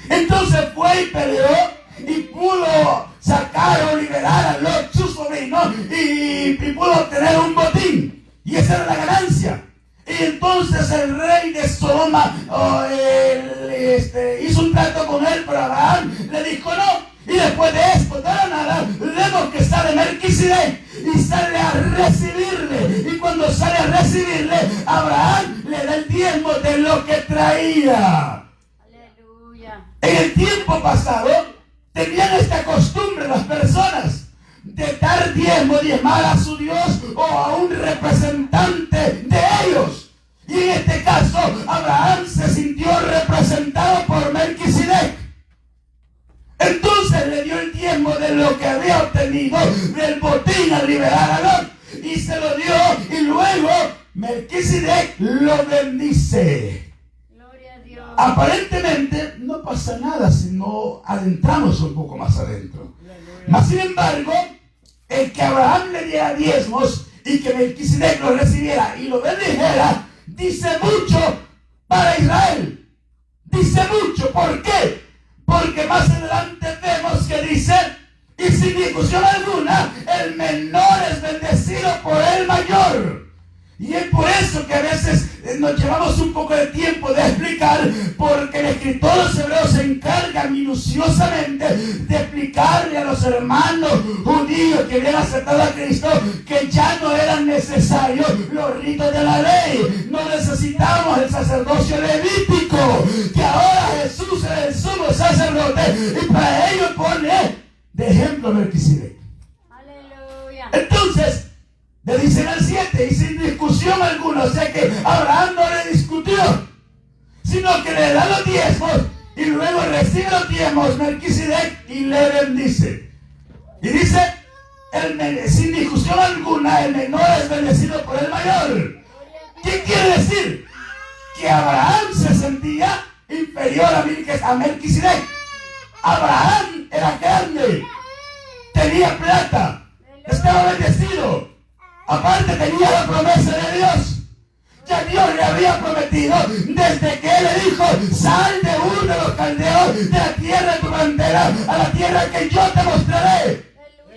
[SPEAKER 2] Entonces fue y peleó y pudo sacar o liberar a Lot, su sobrino, y pudo obtener un botín. Y esa era la ganancia. Y entonces el rey de Sodoma hizo un trato con él, pero Abraham le dijo no. Y después de esto, de la nada, vemos que sale Melquisedec y sale a recibirle. Y cuando sale a recibirle, Abraham le da el diezmo de lo que traía. Aleluya. En el tiempo pasado, tenían esta costumbre las personas de dar diezmar a su Dios o a un representante de ellos. Y en este caso, Abraham se sintió representado por Melquisedec. Entonces le dio el diezmo de lo que había obtenido del botín al liberar a Lot, y se lo dio, y luego Melquisedec lo bendice. Gloria a Dios. Aparentemente no pasa nada si no adentramos un poco más adentro. Mas sin embargo, el que Abraham le diera diezmos y que Melquisedec lo recibiera y lo bendijera, dice mucho para Israel. Dice mucho. ¿Por qué? Porque más adelante vemos que dice, y sin discusión alguna, el menor es bendecido por el mayor. Y es por eso que a veces nos llevamos un poco de tiempo de explicar, porque el escritor de los Hebreos se encarga minuciosamente de explicarle a los hermanos judíos que habían aceptado a Cristo que ya no eran necesarios los ritos de la ley. No necesitamos el sacerdocio levítico, que ahora Jesús es el sumo sacerdote, y para ello pone de ejemplo a Melquisedec. Aleluya. Entonces, le dicen al 7, y sin discusión alguna, o sea que Abraham no le discutió, sino que le da los diezmos, y luego recibe los diezmos Melquisedec y le bendice. Y dice, sin discusión alguna, el menor es bendecido por el mayor. ¿Qué quiere decir? Que Abraham se sentía inferior a Melquisedec. Abraham era grande, tenía plata, estaba bendecido. Aparte tenía la promesa de Dios. Ya Dios le había prometido desde que él le dijo, sal de Ur de los caldeos, de la tierra de tu bandera, a la tierra que yo te mostraré.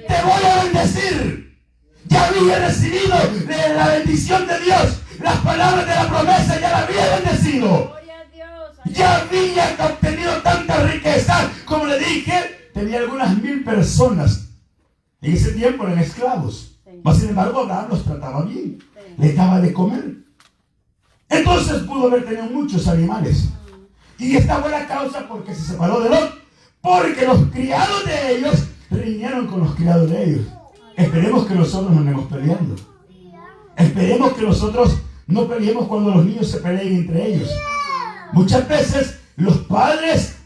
[SPEAKER 2] Te voy a bendecir. Ya había recibido la bendición de Dios. Las palabras de la promesa ya la había bendecido. Ya había obtenido tanta riqueza. Como le dije, tenía algunas 1000 personas. En ese tiempo eran esclavos. Mas sin embargo, Abraham los trataba bien, les daba de comer. Entonces pudo haber tenido muchos animales. Y esta fue la causa porque se separó de Lot, porque los criados de ellos riñeron con los criados de ellos. Esperemos que nosotros no andemos peleando. Esperemos que nosotros no peleemos cuando los niños se peleen entre ellos. Muchas veces los padres,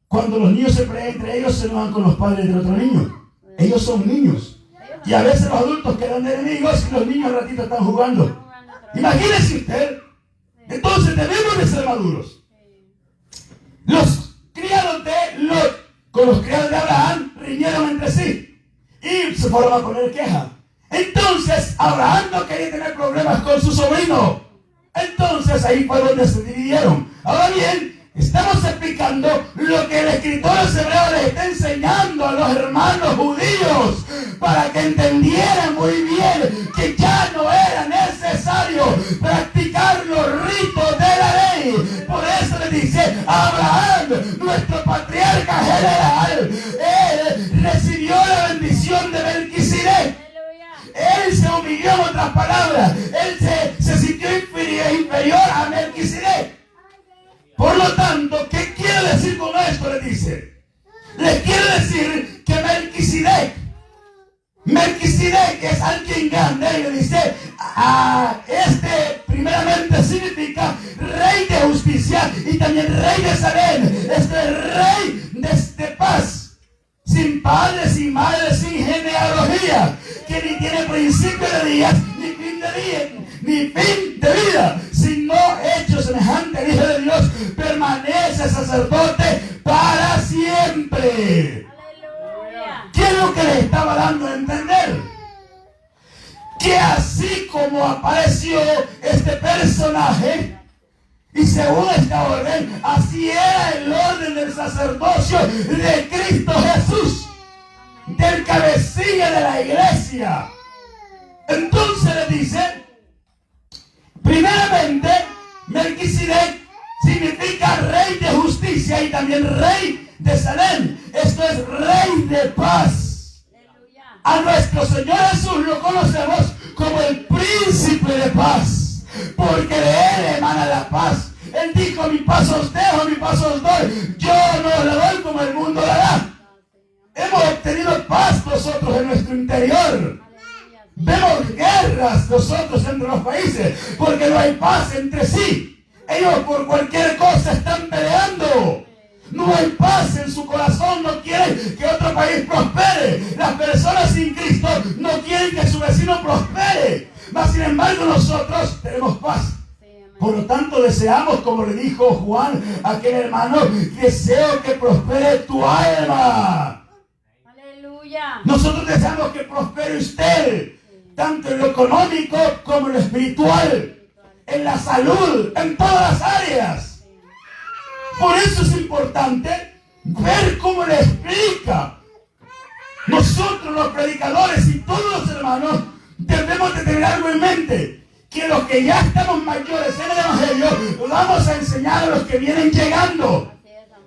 [SPEAKER 2] cuando los niños se pelean entre ellos, se enojan con los padres del otro niño. Ellos son niños. Y a veces los adultos quedan enemigos y los niños al ratito están jugando. Imagínese usted. Entonces debemos de ser maduros. Los criados de Lot con los criados de Abraham riñeron entre sí y se fueron a poner queja. Entonces Abraham no quería tener problemas con su sobrino. Entonces ahí fue donde se dividieron. Ahora bien, Estamos explicando lo que el escritor de los Hebreos les está enseñando a los hermanos judíos para que entendieran muy bien que ya no era necesario practicar los ritos de la ley. Por eso le dice: Abraham, nuestro patriarca general, él recibió la bendición de Melquisedec. Él se humilló, en otras palabras, él se sintió inferior a Melquisedec. Por lo tanto, ¿qué quiere decir con esto? Le dice, le quiere decir que Melquisedec es alguien grande, y le dice, primeramente significa rey de justicia y también rey de Salem. Este es rey de paz, sin padre, sin madre, sin genealogía, que ni tiene principio de días, ni fin de días, ni fin de vida, sino hecho semejante al Hijo de Dios, permanece sacerdote para siempre. ¡Aleluya! ¿Qué es lo que le estaba dando a entender? Que así como apareció este personaje, y según esta orden, así era el orden del sacerdocio de Cristo Jesús, del cabecilla de la iglesia. Entonces le dice, primeramente, Melquisedec significa rey de justicia y también rey de Salem. Esto es rey de paz. A nuestro Señor Jesús lo conocemos como el príncipe de paz, porque de él emana la paz. Él dijo: mi paz os dejo, mi paz os doy. Yo no os la doy como el mundo la da. Hemos obtenido paz nosotros en nuestro interior. Vemos guerras nosotros entre los países porque no hay paz entre sí. Ellos por cualquier cosa están peleando. No hay paz en su corazón, no quieren que otro país prospere. Las personas sin Cristo no quieren que su vecino prospere. Mas sin embargo nosotros tenemos paz. Por lo tanto deseamos, como le dijo Juan a aquel hermano, deseo que prospere tu alma. Aleluya. Nosotros deseamos que prospere usted, tanto en lo económico como en lo espiritual, en la salud, en todas las áreas. Por eso es importante ver cómo le explica. Nosotros los predicadores y todos los hermanos debemos de tener algo en mente, que los que ya estamos mayores en el Evangelio vamos a enseñar a los que vienen llegando.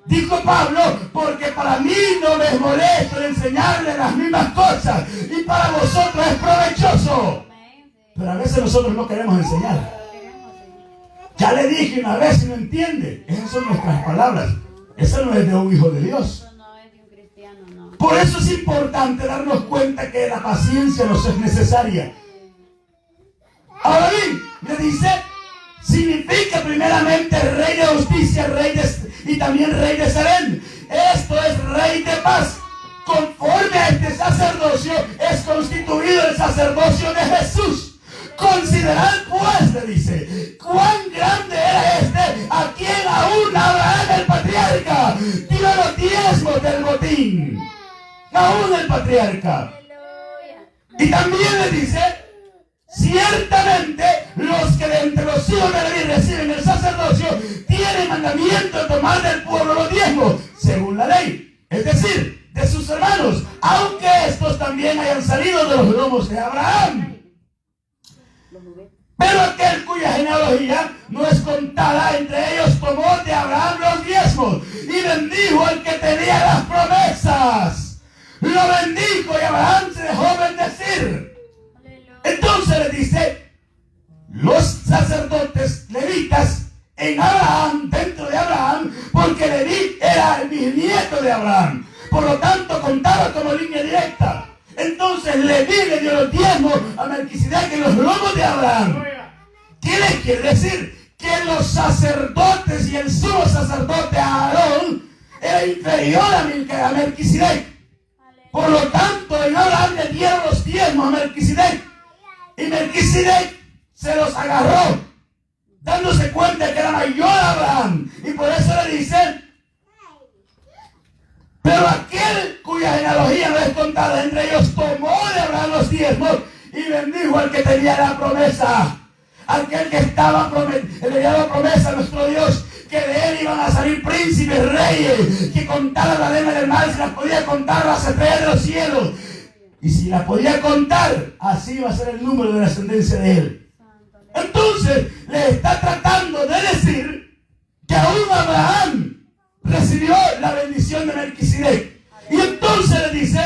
[SPEAKER 2] Dijo Pablo, porque para mí no me es molesto enseñarles las mismas cosas y para vosotros es provechoso. Pero a veces nosotros no queremos enseñar. Ya le dije una vez y no entiende. Esas son nuestras palabras. Eso no es de un hijo de Dios. Por eso es importante darnos cuenta que la paciencia nos es necesaria. Ahora bien, le dice, significa primeramente rey de justicia, y también rey de Salem. Esto es rey de paz. Conforme a este sacerdocio es constituido el sacerdocio de Jesús. Considerad pues, le dice, cuán grande era este, a quien aún Abraham el patriarca dio los diezmos del botín. Aún el patriarca. Y también le dice, ciertamente los que de entre los hijos de Leví reciben el sacerdocio tienen mandamiento de tomar del pueblo los diezmos, según la ley, es decir, de sus hermanos, aunque estos también hayan salido de los lomos de Abraham. Pero aquel cuya genealogía no es contada entre ellos tomó de Abraham los diezmos y bendijo al que tenía las promesas. Lo bendijo y Abraham se dejó bendecir. Entonces le dice, los sacerdotes levitas en Abraham, dentro de Abraham, porque Leví era el bisnieto de Abraham, por lo tanto contaba como línea directa. Entonces Leví le dio los diezmos a Melquisedec en los lomos de Abraham. ¿Qué les quiere decir? Que los sacerdotes y el sumo sacerdote Aarón era inferior a Melquisedec. Por lo tanto en Abraham le dieron los diezmos a Melquisedec. Y Melquisedec se los agarró, dándose cuenta que era mayor a Abraham. Y por eso le dicen, pero aquel cuya genealogía no es contada entre ellos tomó de Abraham los diezmos y bendijo al que tenía la promesa. Aquel que estaba le dio la promesa a nuestro Dios, que que de él iban a salir príncipes, reyes, que contara la lema del mar, si las podía contar las estrellas de los cielos. Y si las podía contar, así iba a ser el número de la ascendencia de él. Entonces, le está tratando de decir que aún Abraham recibió la bendición de Melquisedec. Y entonces le dice,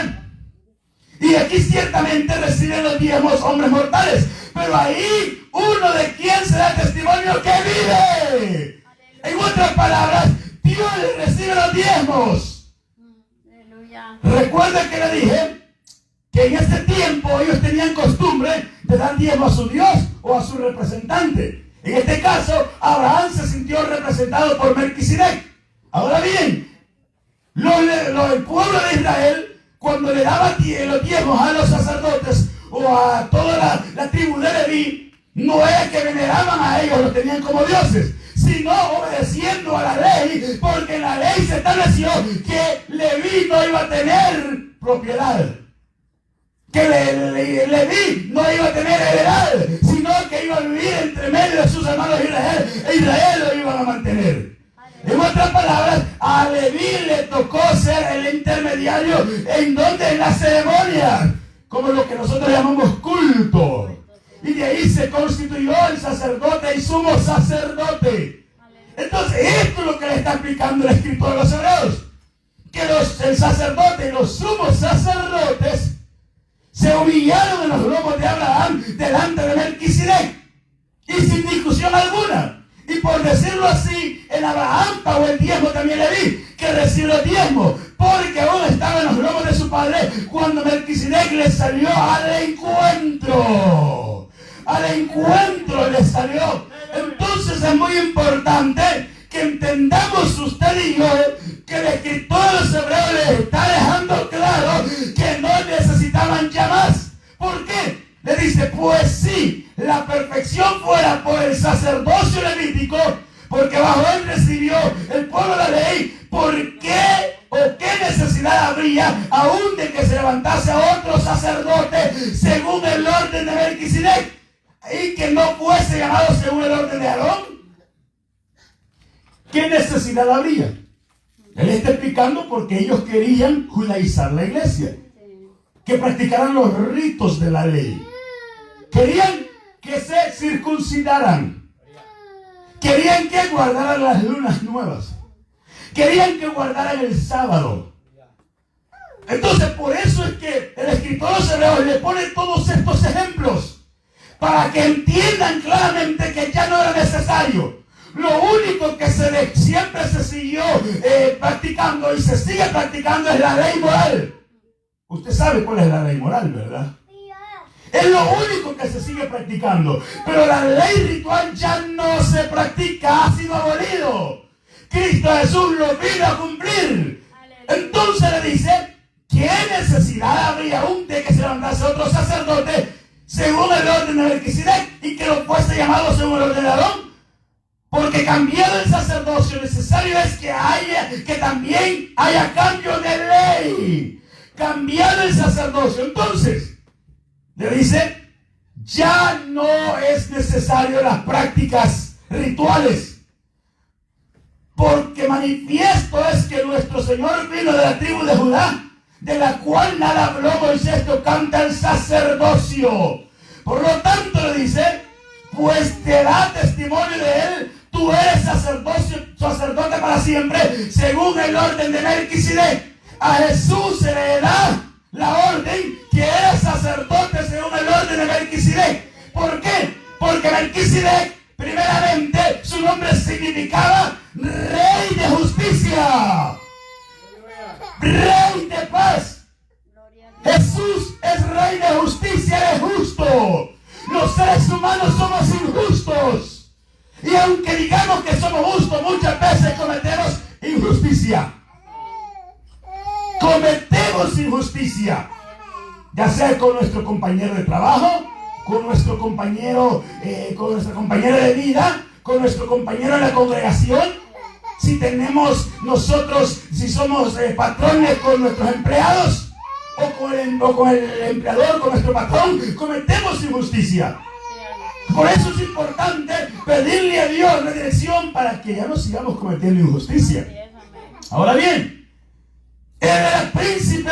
[SPEAKER 2] y aquí ciertamente reciben los diezmos hombres mortales, pero ahí uno de quien se da testimonio que vive. En otras palabras, Dios le recibe los diezmos. Recuerda que le dije que en ese tiempo ellos tenían costumbre de dar diezmo a su Dios o a su representante. En este caso, Abraham se sintió representado por Melquisedec. Ahora bien, el pueblo de Israel, cuando le daba los diezmos a los sacerdotes o a toda la tribu de Leví, no era que veneraban a ellos, los tenían como dioses, sino obedeciendo a la ley, porque en la ley se estableció que Leví no iba a tener propiedad, que Leví no iba a tener heredad, sino que iba a vivir entre medio de sus hermanos Israel, e Israel lo iban a mantener. En otras palabras, a Leví le tocó ser el intermediario en la ceremonia, como lo que nosotros llamamos culto. Y de ahí se constituyó el sacerdote y sumo sacerdote. Entonces, esto es lo que le está explicando el escritor de los Hebreos. Que el sacerdote y los sumos sacerdotes se humillaron en los lomos de Abraham delante de Melquisedec. Y sin discusión alguna. Y por decirlo así, en Abraham pagó el diezmo también Leví, que recibió el diezmo, porque aún estaba en los lomos de su padre cuando Melquisedec le salió al encuentro. Al encuentro le salió. Entonces es muy importante que entendamos usted y yo que el escritor de los Hebreos les está dejando claro que no necesitaban ya más. ¿Por qué? Le dice, pues sí, la perfección fuera por el sacerdocio levítico, porque bajo él recibió el pueblo la ley, ¿por qué o qué necesidad habría aún de que se levantase a otro sacerdote según el orden de Melquisedec y que no fuese llamado según el orden de Aarón? ¿Qué necesidad habría? Él está explicando porque ellos querían judaizar la iglesia, que practicaran los ritos de la ley. Querían que se circuncidaran. Querían que guardaran las lunas nuevas. Querían que guardaran el sábado. Entonces, por eso es que el escritor de los Hebreos le pone todos estos ejemplos para que entiendan claramente que ya no era necesario. Lo único que siempre se siguió practicando y se sigue practicando es la ley moral. Usted sabe cuál es la ley moral, ¿verdad? Es lo único que se sigue practicando. Pero la ley ritual ya no se practica, ha sido abolido. Cristo Jesús lo vino a cumplir. Entonces le dice, ¿qué necesidad habría aún de que se levantase otro sacerdote según el orden de Melquisedec y que lo fuese llamado según el orden de Aarón? Porque cambiado el sacerdocio, necesario es que también haya cambio de ley. Cambiado el sacerdocio. Entonces, le dice, ya no es necesario las prácticas rituales. Porque manifiesto es que nuestro Señor vino de la tribu de Judá, de la cual nada habló Moisés tocante al sacerdocio. Por lo tanto le dice, pues te da testimonio de él, tú eres sacerdote para siempre, según el orden de Melquisedec. A Jesús se le da la orden que era sacerdote según el orden de Melquisedec. ¿Por qué? Porque Melquisedec, primeramente, su nombre significaba Rey de Justicia, Rey de Paz. Jesús es Rey de Justicia, es justo. Los seres humanos somos injustos. Y aunque digamos que somos justos, muchas veces cometemos injusticia. Cometemos injusticia, ya sea con nuestro compañero de trabajo, con nuestro compañero, con nuestra compañera de vida, con nuestro compañero de la congregación. Si si somos patrones con nuestros empleados, o con el empleador, con nuestro patrón, cometemos injusticia. Por eso es importante pedirle a Dios la dirección para que ya no sigamos cometiendo injusticia. Ahora bien, Él era príncipe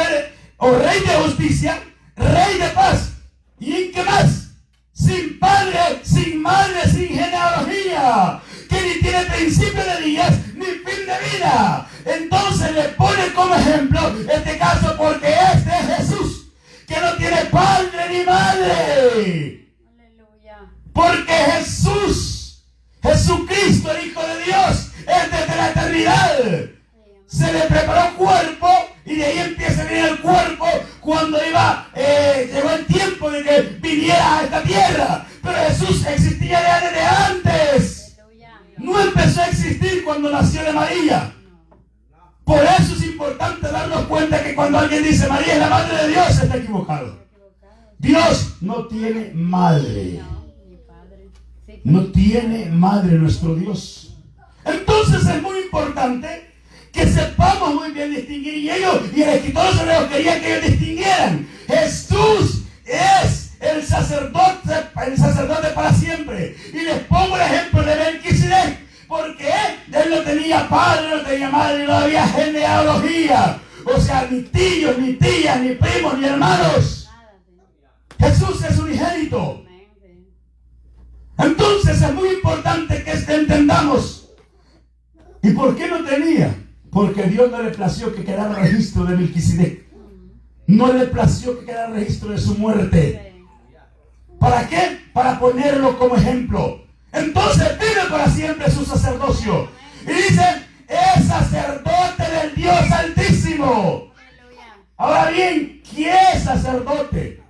[SPEAKER 2] o rey de justicia, rey de paz. ¿Y en qué más? Sin padre, sin madre, sin genealogía, que ni tiene principio de días ni fin de vida. Entonces le pone como ejemplo este caso, porque este es Jesús, que no tiene padre ni madre.
[SPEAKER 3] Aleluya.
[SPEAKER 2] Porque Jesús, Jesucristo, el Hijo de Dios, es desde la eternidad. Se le preparó cuerpo y de ahí empieza a venir el cuerpo cuando llegó el tiempo de que viniera a esta tierra. Pero Jesús existía desde antes. No empezó a existir cuando nació de María. Por eso es importante darnos cuenta que cuando alguien dice María es la madre de Dios, está equivocado. Dios no tiene madre. No tiene madre nuestro Dios. Entonces es muy importante que sepamos muy bien distinguir, y el escritor de los Hebreos quería que ellos distinguieran. Jesús es el sacerdote para siempre. Y les pongo el ejemplo de Melquisedec, porque él no tenía padre, no tenía madre, no había genealogía. O sea, ni tíos, ni tías, ni primos, ni hermanos. Jesús es unigénito. Entonces es muy importante que entendamos. ¿Y por qué no tenía? Porque Dios no le plació que quedara registro de Melquisedec. No le plació que quedara registro de su muerte. ¿Para qué? Para ponerlo como ejemplo. Entonces vive para siempre su sacerdocio. Y dice, es sacerdote del Dios Altísimo. Ahora bien, ¿quién es sacerdote?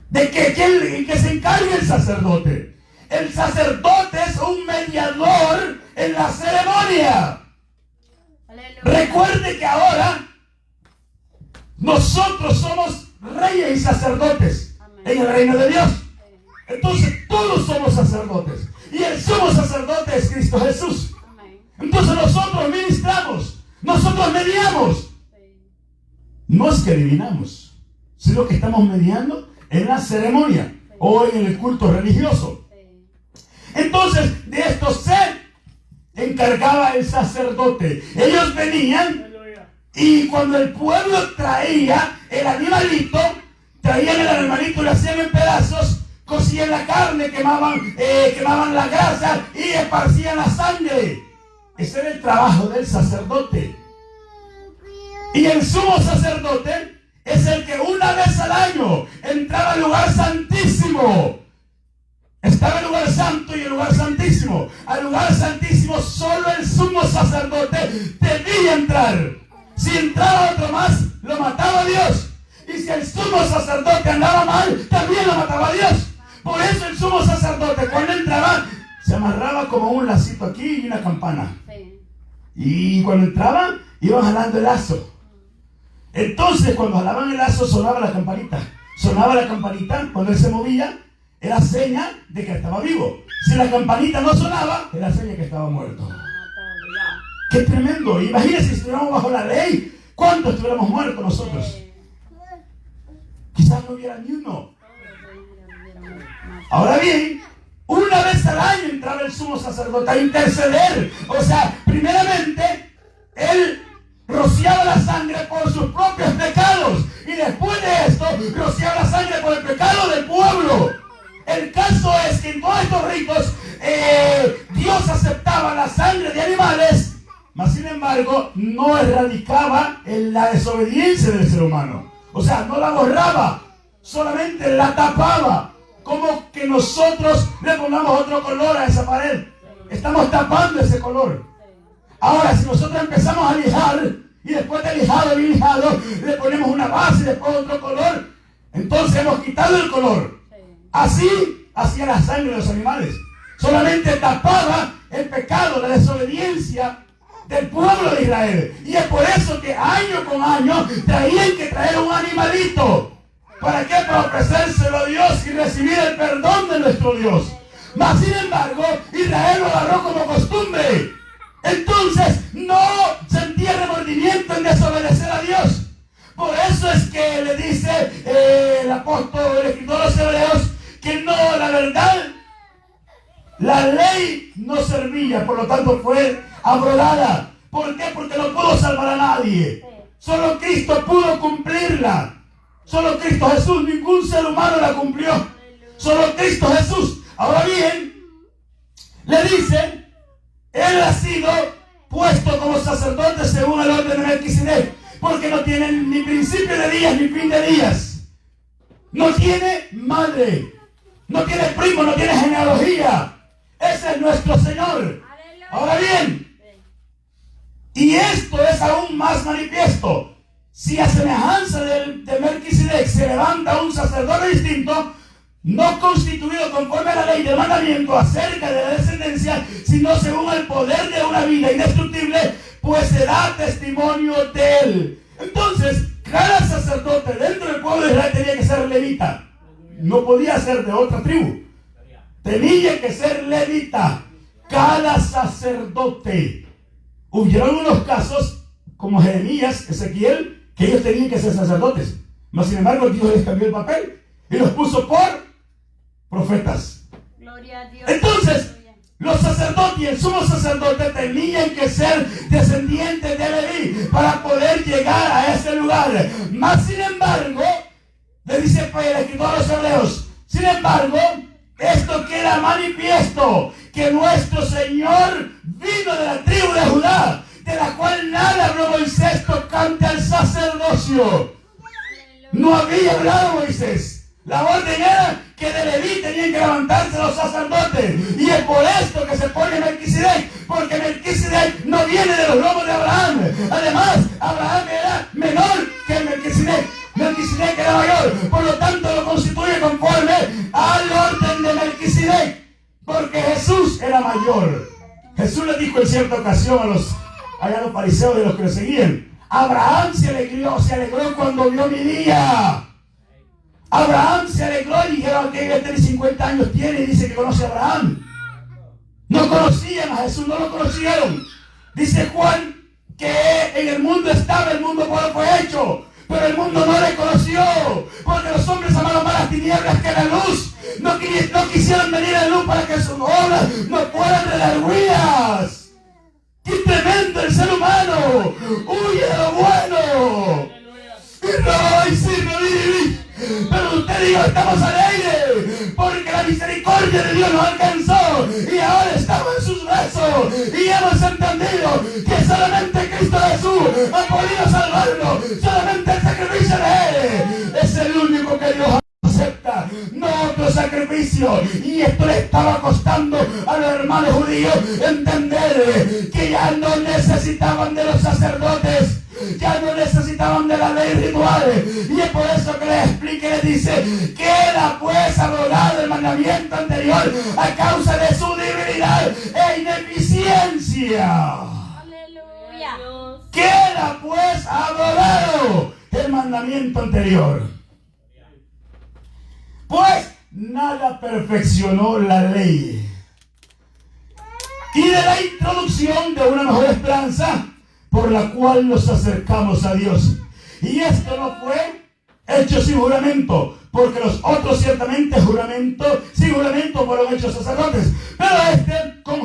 [SPEAKER 2] ¿De qué se encarga el sacerdote? El sacerdote es un mediador en la ceremonia. Recuerde que ahora nosotros somos reyes y sacerdotes en el reino de Dios. Entonces todos somos sacerdotes. Y el sumo sacerdote es Cristo Jesús. Entonces nosotros ministramos, nosotros mediamos. No es que adivinamos, sino que estamos mediando en la ceremonia o en el culto religioso. Entonces de esto se encargaba el sacerdote. Ellos venían y cuando el pueblo traía el animalito, traían el animalito, lo hacían en pedazos, cocían la carne, quemaban la grasa y esparcían la sangre. Ese era el trabajo del sacerdote. Y el sumo sacerdote es el que una vez al año entraba al lugar santísimo. Estaba el lugar santo y el lugar santísimo. Al lugar santísimo solo el sumo sacerdote debía entrar. Si entraba otro más, lo mataba Dios. Y si el sumo sacerdote andaba mal, también lo mataba Dios. Por eso el sumo sacerdote cuando entraba, se amarraba como un lacito aquí y una campana. Y cuando entraba, iban jalando el lazo. Entonces cuando jalaban el lazo, sonaba la campanita. Sonaba la campanita, cuando él se movía, era seña de que estaba vivo. Si la campanita no sonaba, era seña que estaba muerto. ¡Qué tremendo! Imagínense si estuviéramos bajo la ley, ¿cuántos estuviéramos muertos nosotros? Quizás no hubiera ni uno. Ahora bien, una vez al año entraba el sumo sacerdote a interceder. O sea, primeramente, él rociaba la sangre por sus propios pecados. Y después de esto, rociaba la sangre por el pecado del pueblo. El caso es que en todos estos ritos, Dios aceptaba la sangre de animales, mas sin embargo, no erradicaba la desobediencia del ser humano. O sea, no la borraba, solamente la tapaba. Como que nosotros le pongamos otro color a esa pared. Estamos tapando ese color. Ahora, si nosotros empezamos a lijar, y después de lijado, le ponemos una base y después otro color, entonces hemos quitado el color. Así hacía la sangre de los animales. Solamente tapaba el pecado, la desobediencia del pueblo de Israel. Y es por eso que año con año traían que traer un animalito. ¿Para qué? Para ofrecérselo a Dios y recibir el perdón de nuestro Dios. Mas sin embargo, Israel lo agarró como costumbre. Entonces no sentía remordimiento en desobedecer a Dios. Por eso es que le dice el apóstol, el escritor de los Hebreos, que que no, la verdad, la ley no servía, por lo tanto fue abrogada. ¿Por qué? Porque no pudo salvar a nadie. Solo Cristo pudo cumplirla. Solo Cristo Jesús, ningún ser humano la cumplió. Solo Cristo Jesús. Ahora bien, le dice, Él ha sido puesto como sacerdote según el orden de Melquisedec, porque no tiene ni principio de días ni fin de días. No tiene madre, no tiene primo, no tiene genealogía. Ese es nuestro Señor. Ahora bien, y esto es aún más manifiesto. Si a semejanza de Melquisedec se levanta un sacerdote distinto, no constituido conforme a la ley del mandamiento acerca de la descendencia, sino según el poder de una vida indestructible, pues se da testimonio de él. Entonces, cada sacerdote dentro del pueblo de Israel tenía que ser levita. No podía ser de otra tribu. Tenía que ser levita. Cada sacerdote. Hubieron unos casos, como Jeremías, Ezequiel, que ellos tenían que ser sacerdotes. Mas sin embargo, Dios les cambió el papel y los puso por profetas.
[SPEAKER 3] Gloria a Dios.
[SPEAKER 2] Entonces, los sacerdotes y el sumo sacerdote tenían que ser descendientes de Leví para poder llegar a ese lugar. Mas sin embargo, le dice el escritor a los hebreos, sin embargo, esto queda manifiesto, que nuestro Señor vino de la tribu de Judá, de la cual nada habló Moisés tocante al sacerdocio. No había hablado Moisés. La orden era que de Leví tenían que levantarse los sacerdotes. Y es por esto que se pone Melquisedec, porque Melquisedec no viene de los lomos de Abraham. Además, Abraham era menor que Melquisedec. Melquisedec era mayor, por lo tanto lo constituye conforme al orden de Melquisedec, porque Jesús era mayor. Jesús le dijo en cierta ocasión a los fariseos de los que le seguían: Abraham se alegró cuando vio mi día. Abraham se alegró y dijeron que él tiene 50 años tiene y dice que conoce a Abraham. No conocían a Jesús, no lo conocieron. Dice Juan que en el mundo estaba, el mundo por él fue hecho, pero el mundo no le conoció, porque los hombres amaron más las tinieblas que la luz. No quisieron venir a la luz para que sus obras no fueran redarguidas. ¡Qué tremendo el ser humano! ¡Huye de lo bueno! Y no, y sí, no vivir. Pero usted y yo estamos alegres porque la misericordia de Dios nos alcanzó y ahora estamos en sus brazos y hemos entendido que solamente Cristo Jesús ha podido salvarnos. Solamente el sacrificio de Él es el único que Dios acepta, no otro sacrificio. Y esto le estaba costando a los hermanos judíos entender que ya no necesitaban de los sacerdotes, ya no necesitaban de la ley rituales. Y es por eso que les explica y les dice: queda pues abrogado el mandamiento anterior a causa de su debilidad e ineficiencia.
[SPEAKER 3] Aleluya.
[SPEAKER 2] Queda pues abrogado el mandamiento anterior. Pues nada perfeccionó la ley. Y de la introducción de una mejor esperanza por la cual nos acercamos a Dios. Y esto no fue hecho sin juramento, porque los otros ciertamente sin juramento fueron hechos sacerdotes, pero este con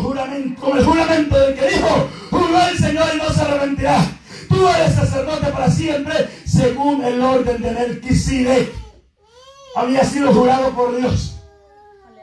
[SPEAKER 2] el juramento del que dijo: juró el Señor y no se arrepentirá. Tú eres sacerdote para siempre, según el orden de Melquisedec. Había sido jurado por Dios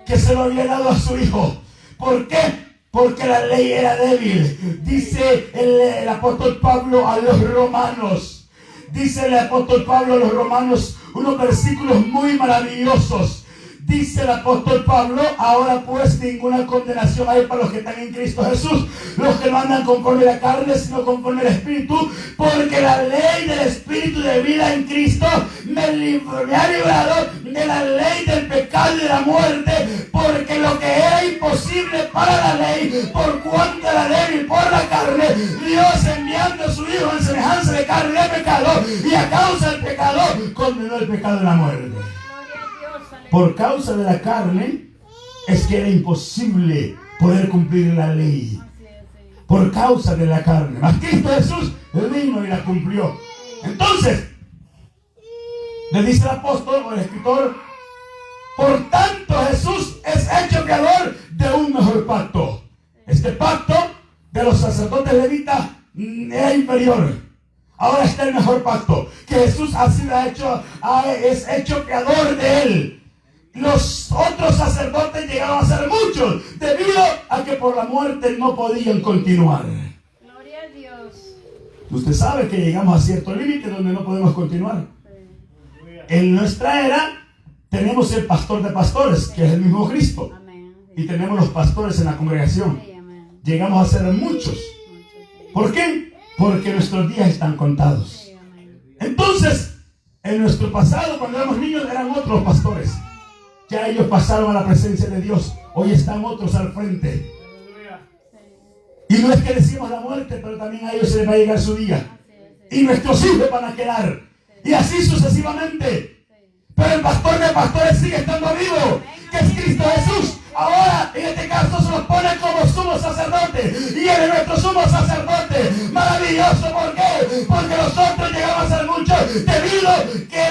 [SPEAKER 2] que se lo había dado a su hijo. ¿Por qué? Porque la ley era débil. Dice el apóstol Pablo a los romanos. Dice el apóstol Pablo a los romanos unos versículos muy maravillosos. Dice el apóstol Pablo: ahora pues ninguna condenación hay para los que están en Cristo Jesús, los que no andan conforme a la carne, sino conforme al Espíritu, porque la ley del Espíritu de vida en Cristo me ha librado de la ley del pecado y de la muerte, porque lo que era imposible para la ley, por cuanto era débil por la carne, Dios, enviando a su Hijo en semejanza de carne y de pecado, y a causa del pecado condenó el pecado y la muerte. Por causa de la carne es que era imposible poder cumplir la ley. Por causa de la carne. Mas Cristo Jesús vino y la cumplió. Entonces, le dice el apóstol o el escritor: Por tanto, Jesús es hecho creador de un mejor pacto. Este pacto de los sacerdotes levitas era inferior. Ahora está el mejor pacto, que Jesús es hecho creador de él. Los otros sacerdotes llegaron a ser muchos, debido a que por la muerte no podían continuar.
[SPEAKER 3] Gloria a Dios.
[SPEAKER 2] Usted sabe que llegamos a cierto límite donde no podemos continuar. En nuestra era tenemos el pastor de pastores, que es el mismo Cristo.
[SPEAKER 3] Amén.
[SPEAKER 2] Y tenemos los pastores en la congregación.
[SPEAKER 3] Sí, amén.
[SPEAKER 2] Llegamos a ser muchos. ¿Por qué? Porque nuestros días están contados.
[SPEAKER 3] Sí, amén.
[SPEAKER 2] Entonces, en nuestro pasado, cuando éramos niños, eran otros pastores. Ya ellos pasaron a la presencia de Dios. Hoy están otros al frente. Y no es que decimos la muerte, pero también a ellos se les va a llegar su día. Y nuestros hijos van a quedar. Y así sucesivamente. Pero el pastor de pastores sigue estando vivo, que es Cristo Jesús. Ahora, en este caso, se nos pone como sumo sacerdote. Y él es nuestro sumo sacerdote. Maravilloso, ¿por qué? Porque nosotros llegamos a ser muchos, debido que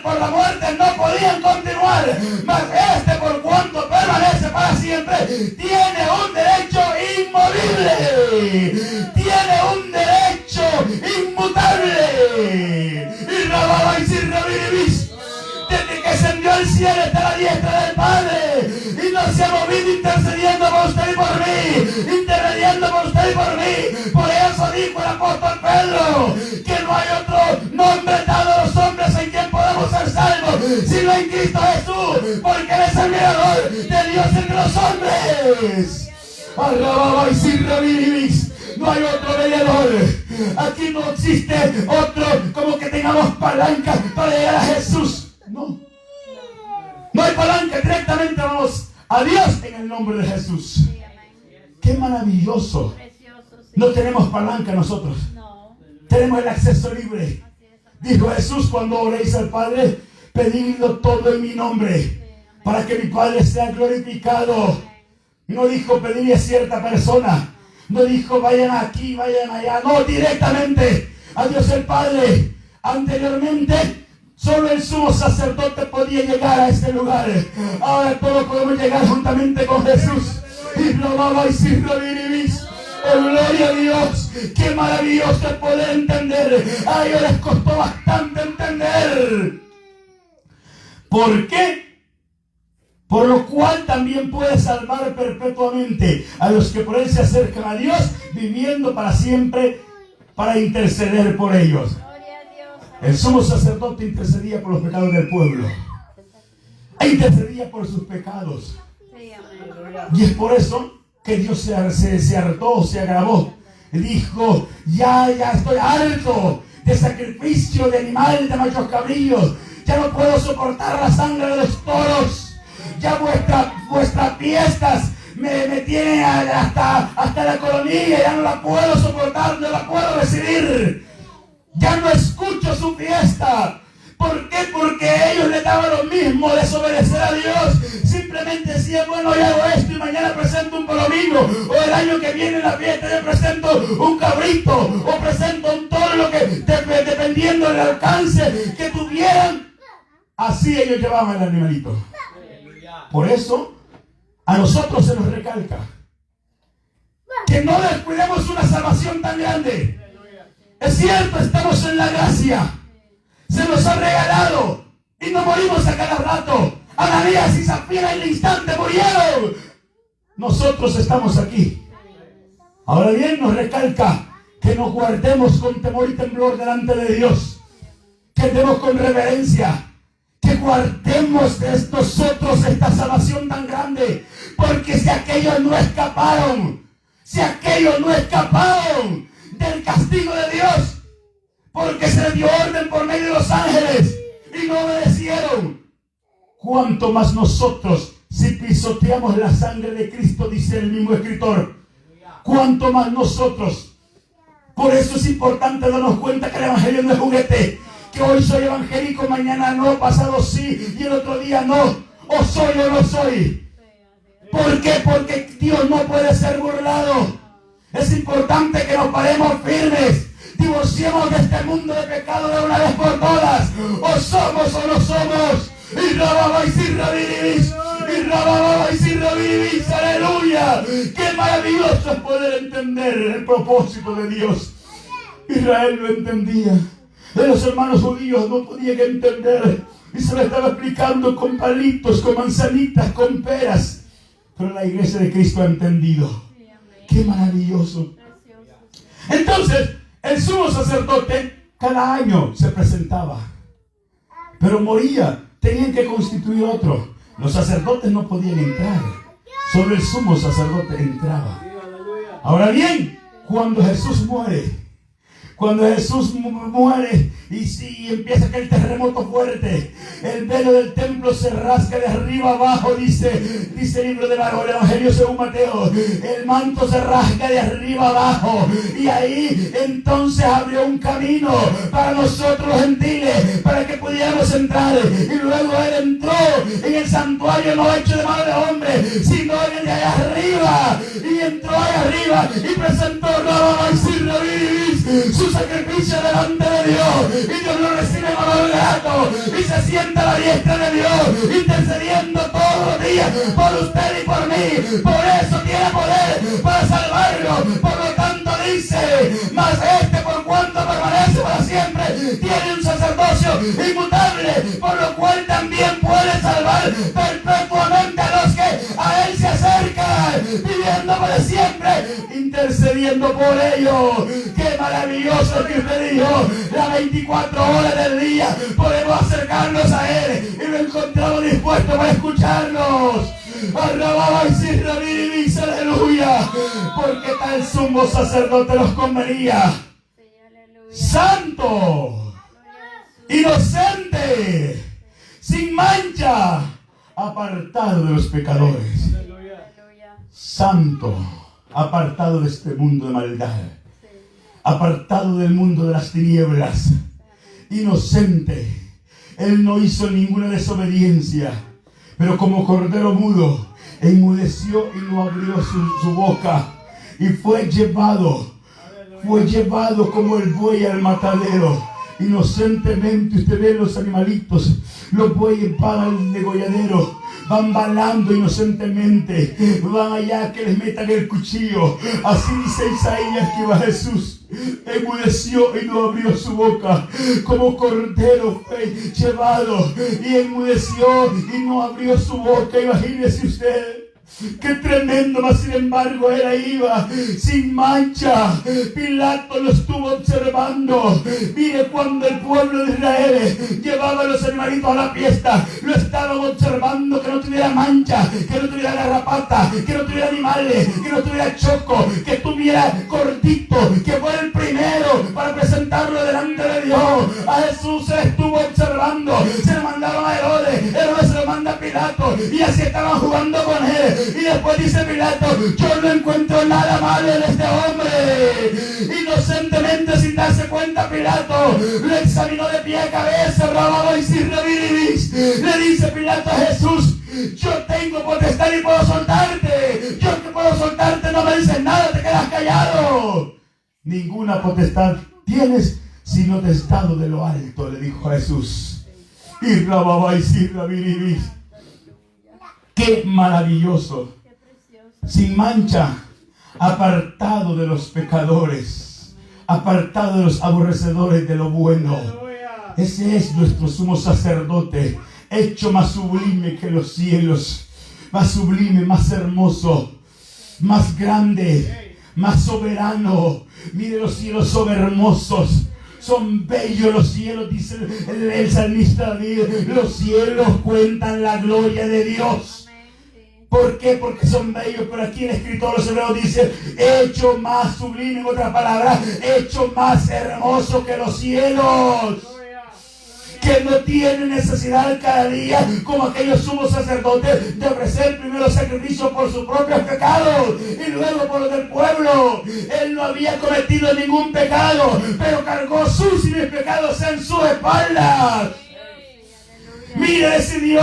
[SPEAKER 2] por la muerte no podían continuar. Mas este, por cuanto permanece para siempre, tiene un derecho inmovible. Tiene un derecho inmutable. Y rababa y sin revivis. Desde que ascendió al cielo está a la diestra del Padre y no se ha movido intercediendo por usted y por mí, intercediendo por usted y por mí. Por eso dijo el apóstol Pedro que no hay otro nombre dado a los hombres en quien podemos ser salvos sino en Cristo Jesús, porque Él es el mediador de Dios entre los hombres. Arrababa y sin revivis. No hay otro mediador. Aquí no existe otro como que tengamos palancas para llegar a Jesús. No hay palanca, directamente vamos a Dios en el nombre de Jesús. Qué maravilloso. No tenemos palanca nosotros. Tenemos el acceso libre. Dijo Jesús: cuando oréis al Padre, pedidlo todo en mi nombre, para que mi Padre sea glorificado. No dijo pedirle a cierta persona. No dijo vayan aquí, vayan allá. No, directamente a Dios el Padre. Anteriormente solo el sumo sacerdote podía llegar a este lugar. Ahora todos podemos llegar juntamente con Jesús. Y probaba y sin revivis. Oh, gloria a Dios. Qué maravilloso es poder entender. A ellos les costó bastante entender. ¿Por qué? Por lo cual también puede salvar perpetuamente a los que por él se acercan a Dios, viviendo para siempre para interceder por ellos. El sumo sacerdote intercedía por los pecados del pueblo. E intercedía por sus pecados. Y es por eso que Dios se hartó, se agravó. Dijo: ya estoy harto de sacrificio de animales, de machos cabrillos. Ya no puedo soportar la sangre de los toros. Ya vuestras fiestas me tienen hasta la coronilla. Ya no la puedo soportar, no la puedo recibir. Ya no escucho su fiesta. ¿Por qué? Porque ellos le daban lo mismo, desobedecer a Dios. Simplemente decían: bueno, yo hago esto y mañana presento un palomino. O el año que viene en la fiesta yo presento un cabrito. O presento un toro, dependiendo del alcance que tuvieran. Así ellos llevaban el animalito. Por eso a nosotros se nos recalca que no descuidemos una salvación tan grande. Es cierto, estamos en la gracia. Se nos ha regalado y no morimos a cada rato. Ananías y Zafira en el instante murieron. Nosotros estamos aquí. Ahora bien, nos recalca que nos guardemos con temor y temblor delante de Dios. Que andemos con reverencia. Que guardemos nosotros esta salvación tan grande. Porque si aquellos no escaparon del castigo de Dios, porque se les dio orden por medio de los ángeles y no obedecieron, cuánto más nosotros, si pisoteamos la sangre de Cristo, dice el mismo escritor, cuánto más nosotros. Por eso es importante darnos cuenta que el evangelio no es juguete, que hoy soy evangélico, mañana no, pasado sí y el otro día no, o soy o no soy. ¿Por qué? Porque Dios no puede ser burlado. Es importante que nos paremos firmes. Divorciemos de este mundo de pecado de una vez por todas. O somos o no somos. Y rababa y sirrabiribis. Y rababa y sirrabiribis. Aleluya. Qué maravilloso es poder entender el propósito de Dios. Israel lo entendía. Los hermanos judíos no podían entender. Y se lo estaba explicando con palitos, con manzanitas, con peras. Pero la iglesia de Cristo ha entendido. Qué maravilloso. Entonces, el sumo sacerdote cada año se presentaba. Pero moría. Tenían que constituir otro. Los sacerdotes no podían entrar. Solo el sumo sacerdote entraba. Ahora bien, cuando Jesús muere y si empieza aquel terremoto fuerte, el velo del templo se rasga de arriba abajo, dice el libro del Evangelio según Mateo. El manto se rasga de arriba abajo y ahí entonces abrió un camino para nosotros los gentiles, para que pudiéramos entrar. Y luego Él entró en el santuario no hecho de mano de hombre, sino en el de allá arriba. Y entró allá arriba y presentó su sacrificio delante de Dios, y Dios lo recibe con el grato y se sienta a la diestra de Dios, intercediendo todos los días por usted y por mí. Por eso tiene poder para salvarlo. Por lo tanto dice, mas por cuanto permanece para siempre, tiene un sacerdocio inmutable, por lo cual también puede salvar perpetuamente a los que a Él se acercan, viviendo para siempre, intercediendo por ellos. Qué maravilloso es que usted y yo, las 24 horas del día, podemos acercarnos a Él y lo encontramos dispuesto para escucharnos. Alababa y sirrabiribis, aleluya, porque tal sumo sacerdote nos convenía. Santo, inocente, sin mancha, apartado de los pecadores. Santo, apartado de este mundo de maldad, apartado del mundo de las tinieblas, inocente. Él no hizo ninguna desobediencia, pero como cordero mudo, enmudeció y no abrió su boca, y fue llevado como el buey al matadero. Inocentemente, usted ve los animalitos, los bueyes van al degolladero, van balando inocentemente, van allá que les metan el cuchillo. Así dice Isaías que iba Jesús, enmudeció y no abrió su boca, como cordero fue llevado y enmudeció y no abrió su boca. Imagínese usted. Qué tremendo, mas sin embargo él ahí iba sin mancha. Pilato lo estuvo observando. Mire, cuando el pueblo de Israel llevaba a los animalitos a la fiesta, lo estaban observando, que no tuviera mancha, que no tuviera garrapata, que no tuviera animales, que no tuviera choco, que tuviera cortito, que fuera el primero para presentarlo delante de Dios. A Jesús se estuvo observando. Se lo mandaron a Herodes se lo manda a Pilato, y así estaban jugando con él. Y después dice Pilato, yo no encuentro nada malo en este hombre. Inocentemente, sin darse cuenta, Pilato lo examinó de pie a cabeza, rababa y sirrabiribis. Le dice Pilato a Jesús, yo tengo potestad y puedo soltarte. Yo que puedo soltarte, no me dices nada, te quedas callado. Ninguna potestad tienes sino testado de lo alto, le dijo Jesús. Y rababa y sirrabiribis. Qué maravilloso, sin mancha, apartado de los pecadores, apartado de los aborrecedores de lo bueno. Ese es nuestro sumo sacerdote, hecho más sublime que los cielos, más sublime, más hermoso, más grande, más soberano. Mire, los cielos son hermosos. Son bellos los cielos, dice el salmista David. Los cielos cuentan la gloria de Dios. ¿Por qué? Porque son bellos. Pero aquí el escritor de los Hebreos dice, hecho más sublime, en otras palabras, hecho más hermoso que los cielos, que no tiene necesidad cada día, como aquellos sumos sacerdotes, de ofrecer primero sacrificio por sus propios pecados y luego por los del pueblo. Él no había cometido ningún pecado, pero cargó sus y mis pecados en sus espaldas. Mire, decidió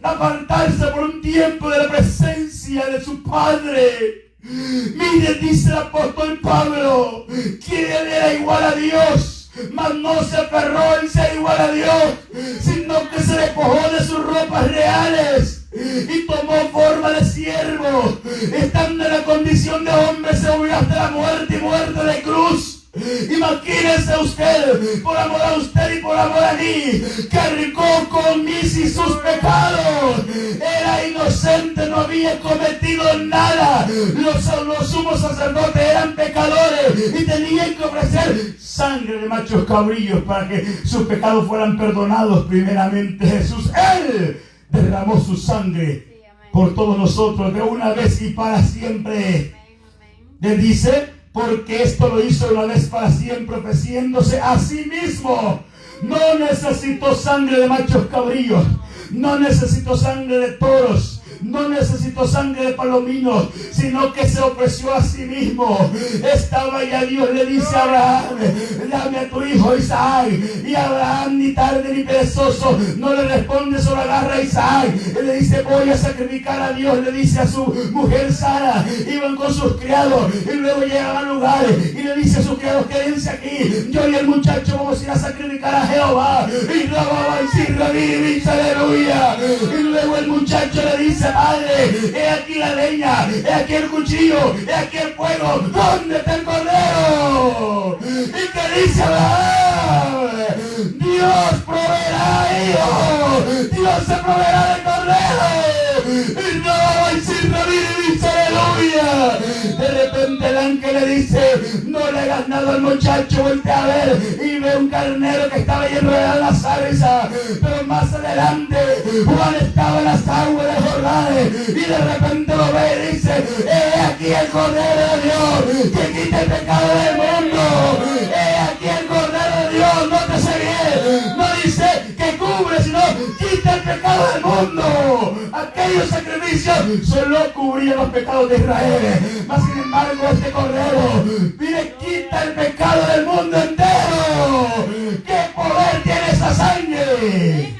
[SPEAKER 2] apartarse por un tiempo de la presencia de su Padre. Mire, dice el apóstol Pablo, que él era igual a Dios, mas no se aferró en ser igual a Dios, sino que se despojó de sus ropas reales y tomó forma de siervo. Estando en la condición de hombre, se huyó hasta la muerte y muerte de cruz. Imagínese usted, por amor a usted y por amor a mí, cargó con mis y sus pecados. Era inocente, no había cometido nada. Los sumos sacerdotes eran pecadores y tenían que ofrecer sangre de machos cabrillos para que sus pecados fueran perdonados. Primeramente Jesús, Él derramó su sangre por todos nosotros de una vez y para siempre. Le dice, porque esto lo hizo una vez para siempre, ofreciéndose a sí mismo. No necesitó sangre de machos cabrillos, no necesitó sangre de toros, no necesitó sangre de palominos, sino que se ofreció a sí mismo. Estaba ya Dios le dice a Abraham, dame a tu hijo Isaac. Y Abraham, ni tarde ni perezoso, no le responde, solo agarra a Isaac. Él le dice, voy a sacrificar a Dios. Le dice a su mujer Sara, iban con sus criados y luego llegan al lugar y le dice a sus criados, quédense aquí, yo y el muchacho vamos a ir a sacrificar a Jehová. Y aleluya. Y luego el muchacho le dice, padre, he aquí la leña, he aquí el cuchillo, he aquí el fuego, ¿dónde está el cordero? Y que dice Abraham, Dios proveerá, hijo, Dios se proveerá del cordero. Y no va a decir aleluya. De repente el ángel le dice, no le hagas nada al muchacho, voltea a ver y ve un carnero que estaba ahí enredado en la zarza. Pero más adelante Juan estaba en las aguas de Jordán y de repente lo ve y dice, he aquí el cordero de Dios que quita el pecado del mundo. He aquí el cordero de Dios, nótese bien, no dice que cubre, sino quita el pecado del mundo. Aquellos sacrificios solo cubrían los pecados de Israel, mas sin embargo este cordero mire, quita el pecado del mundo entero. ¿Qué poder tiene esa sangre?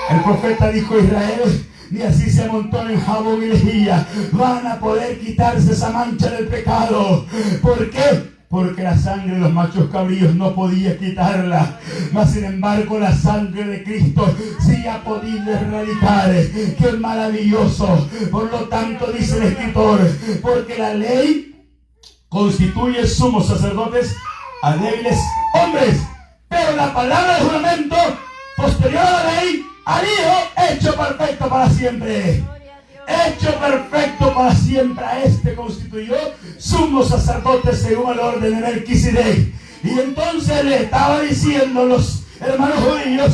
[SPEAKER 2] El profeta dijo a Israel, ni así se amontonen jabón y lejía, van a poder quitarse esa mancha del pecado. ¿Por qué? Porque la sangre de los machos cabríos no podía quitarla, mas sin embargo la sangre de Cristo sí ha podido erradicar. ¡Qué maravilloso! Por lo tanto dice el escritor, porque la ley constituye sumos sacerdotes a débiles hombres, pero la palabra del juramento posterior a la ley al Hijo hecho perfecto para siempre. Hecho perfecto para siempre, a este constituyó sumo sacerdote según el orden de Melquisedec. Y entonces le estaba diciendo a los hermanos judíos,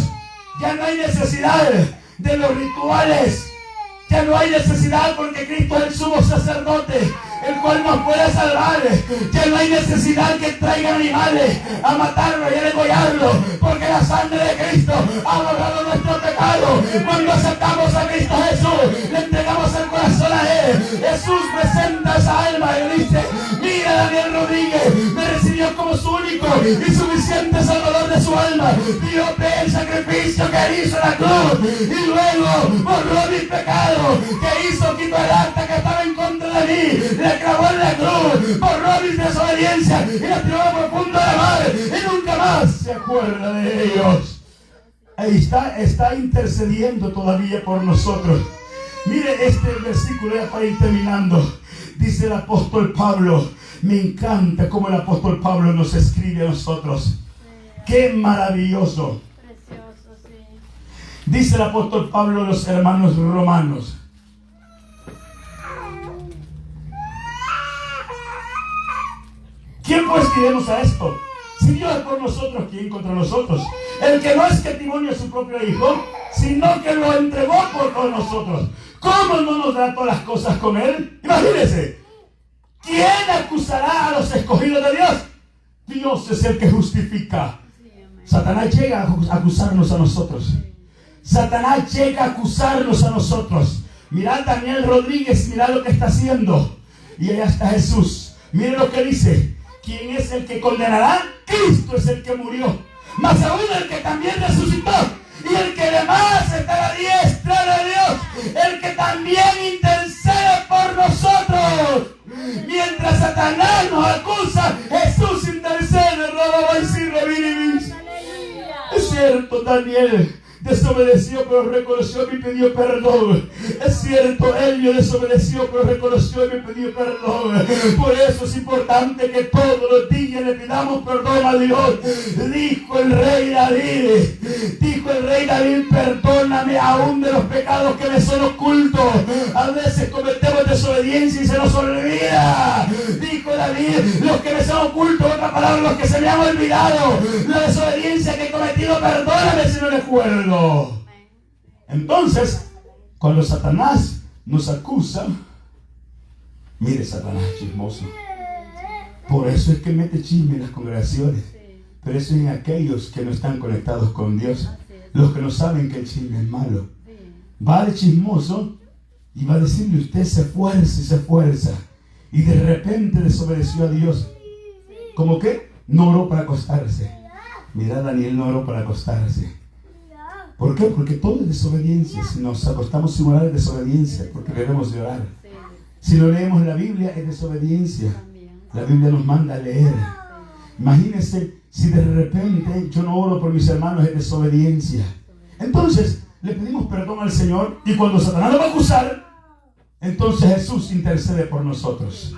[SPEAKER 2] ya no hay necesidad de los rituales, ya no hay necesidad porque Cristo es el sumo sacerdote, el cual nos puede salvar. Ya no hay necesidad que traigan animales a matarlo y a degollarlo, porque la sangre de Cristo ha borrado nuestro pecado. Cuando aceptamos a Cristo Jesús, le entregamos el corazón a Él, Jesús presenta esa alma y le dice, mira, Daniel Rodríguez me recibió como su único y suficiente salvador de su alma. Dios ve el sacrificio que hizo en la cruz y luego borró mi pecado, que hizo, quitó el acta que estaba en contra de mí, le clavó en la cruz, borró mis desobediencias y la tiró al profundo de la mar y nunca más se acuerda de ellos. Ahí está intercediendo todavía por nosotros. Mire este versículo ya para ir terminando. Dice el apóstol Pablo, me encanta cómo el apóstol Pablo nos escribe a nosotros. ¡Qué maravilloso!
[SPEAKER 3] Precioso, sí.
[SPEAKER 2] Dice el apóstol Pablo a los hermanos romanos. ¿Quién pues diremos a esto? Si Dios es por nosotros, ¿quién contra nosotros? El que no escatimó a su propio Hijo, sino que lo entregó por todos nosotros. ¿Cómo no nos da todas las cosas con Él? Imagínense. ¿Quién acusará a los escogidos de Dios? Dios es el que justifica. Satanás llega a acusarnos a nosotros. Satanás llega a acusarnos a nosotros. Mirad Daniel Rodríguez, mirad lo que está haciendo. Y allá está Jesús. Miren lo que dice. ¿Quién es el que condenará? Cristo es el que murió, más aún el que también resucitó, y el que además está a la diestra de Dios, el que también intercede por nosotros. Mientras Satanás nos acusa, Jesús intercede. cierto, Daniel desobedeció, pero reconoció y me pidió perdón. Es cierto, Elio desobedeció, pero reconoció y me pidió perdón. Por eso es importante que todos los días le pidamos perdón a Dios. Dijo el rey David, perdóname aún de los pecados que me son ocultos. A veces cometemos desobediencia y se nos olvida. Dijo David, los que me son ocultos, en otra palabra, los que se me han olvidado. La desobediencia que he cometido, perdóname si no recuerdo. Entonces, cuando Satanás nos acusa, mire, Satanás es chismoso. Por eso es que mete chisme en las congregaciones. Pero eso es en aquellos que no están conectados con Dios. Los que no saben que el chisme es malo. Va de chismoso y va a decirle: usted se esfuerza y se esfuerza. Y de repente desobedeció a Dios. ¿Cómo que? No oró para acostarse. Mira, Daniel no oró para acostarse. ¿Por qué? Porque todo es desobediencia. Si nos acostamos sin orar es desobediencia, porque debemos de orar. Si no leemos la Biblia es desobediencia. La Biblia nos manda a leer. Imagínense si de repente yo no oro por mis hermanos, es desobediencia. Entonces le pedimos perdón al Señor, y cuando Satanás nos va a acusar, entonces Jesús intercede por nosotros.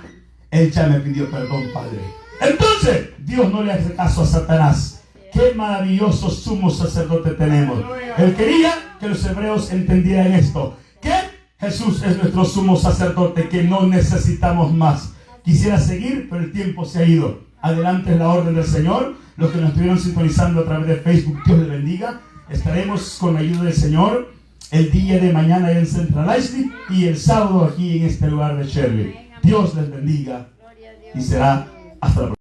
[SPEAKER 2] Él ya me pidió perdón, Padre. Entonces Dios no le hace caso a Satanás. Qué maravilloso sumo sacerdote tenemos. Él quería que los hebreos entendieran esto, que Jesús es nuestro sumo sacerdote, que no necesitamos más. Quisiera seguir, pero el tiempo se ha ido. Adelante es la orden del Señor. Los que nos estuvieron sintonizando a través de Facebook, Dios les bendiga. Estaremos con la ayuda del Señor el día de mañana en Central Islip y el sábado aquí en este lugar de Sherry. Dios les bendiga y será hasta la próxima.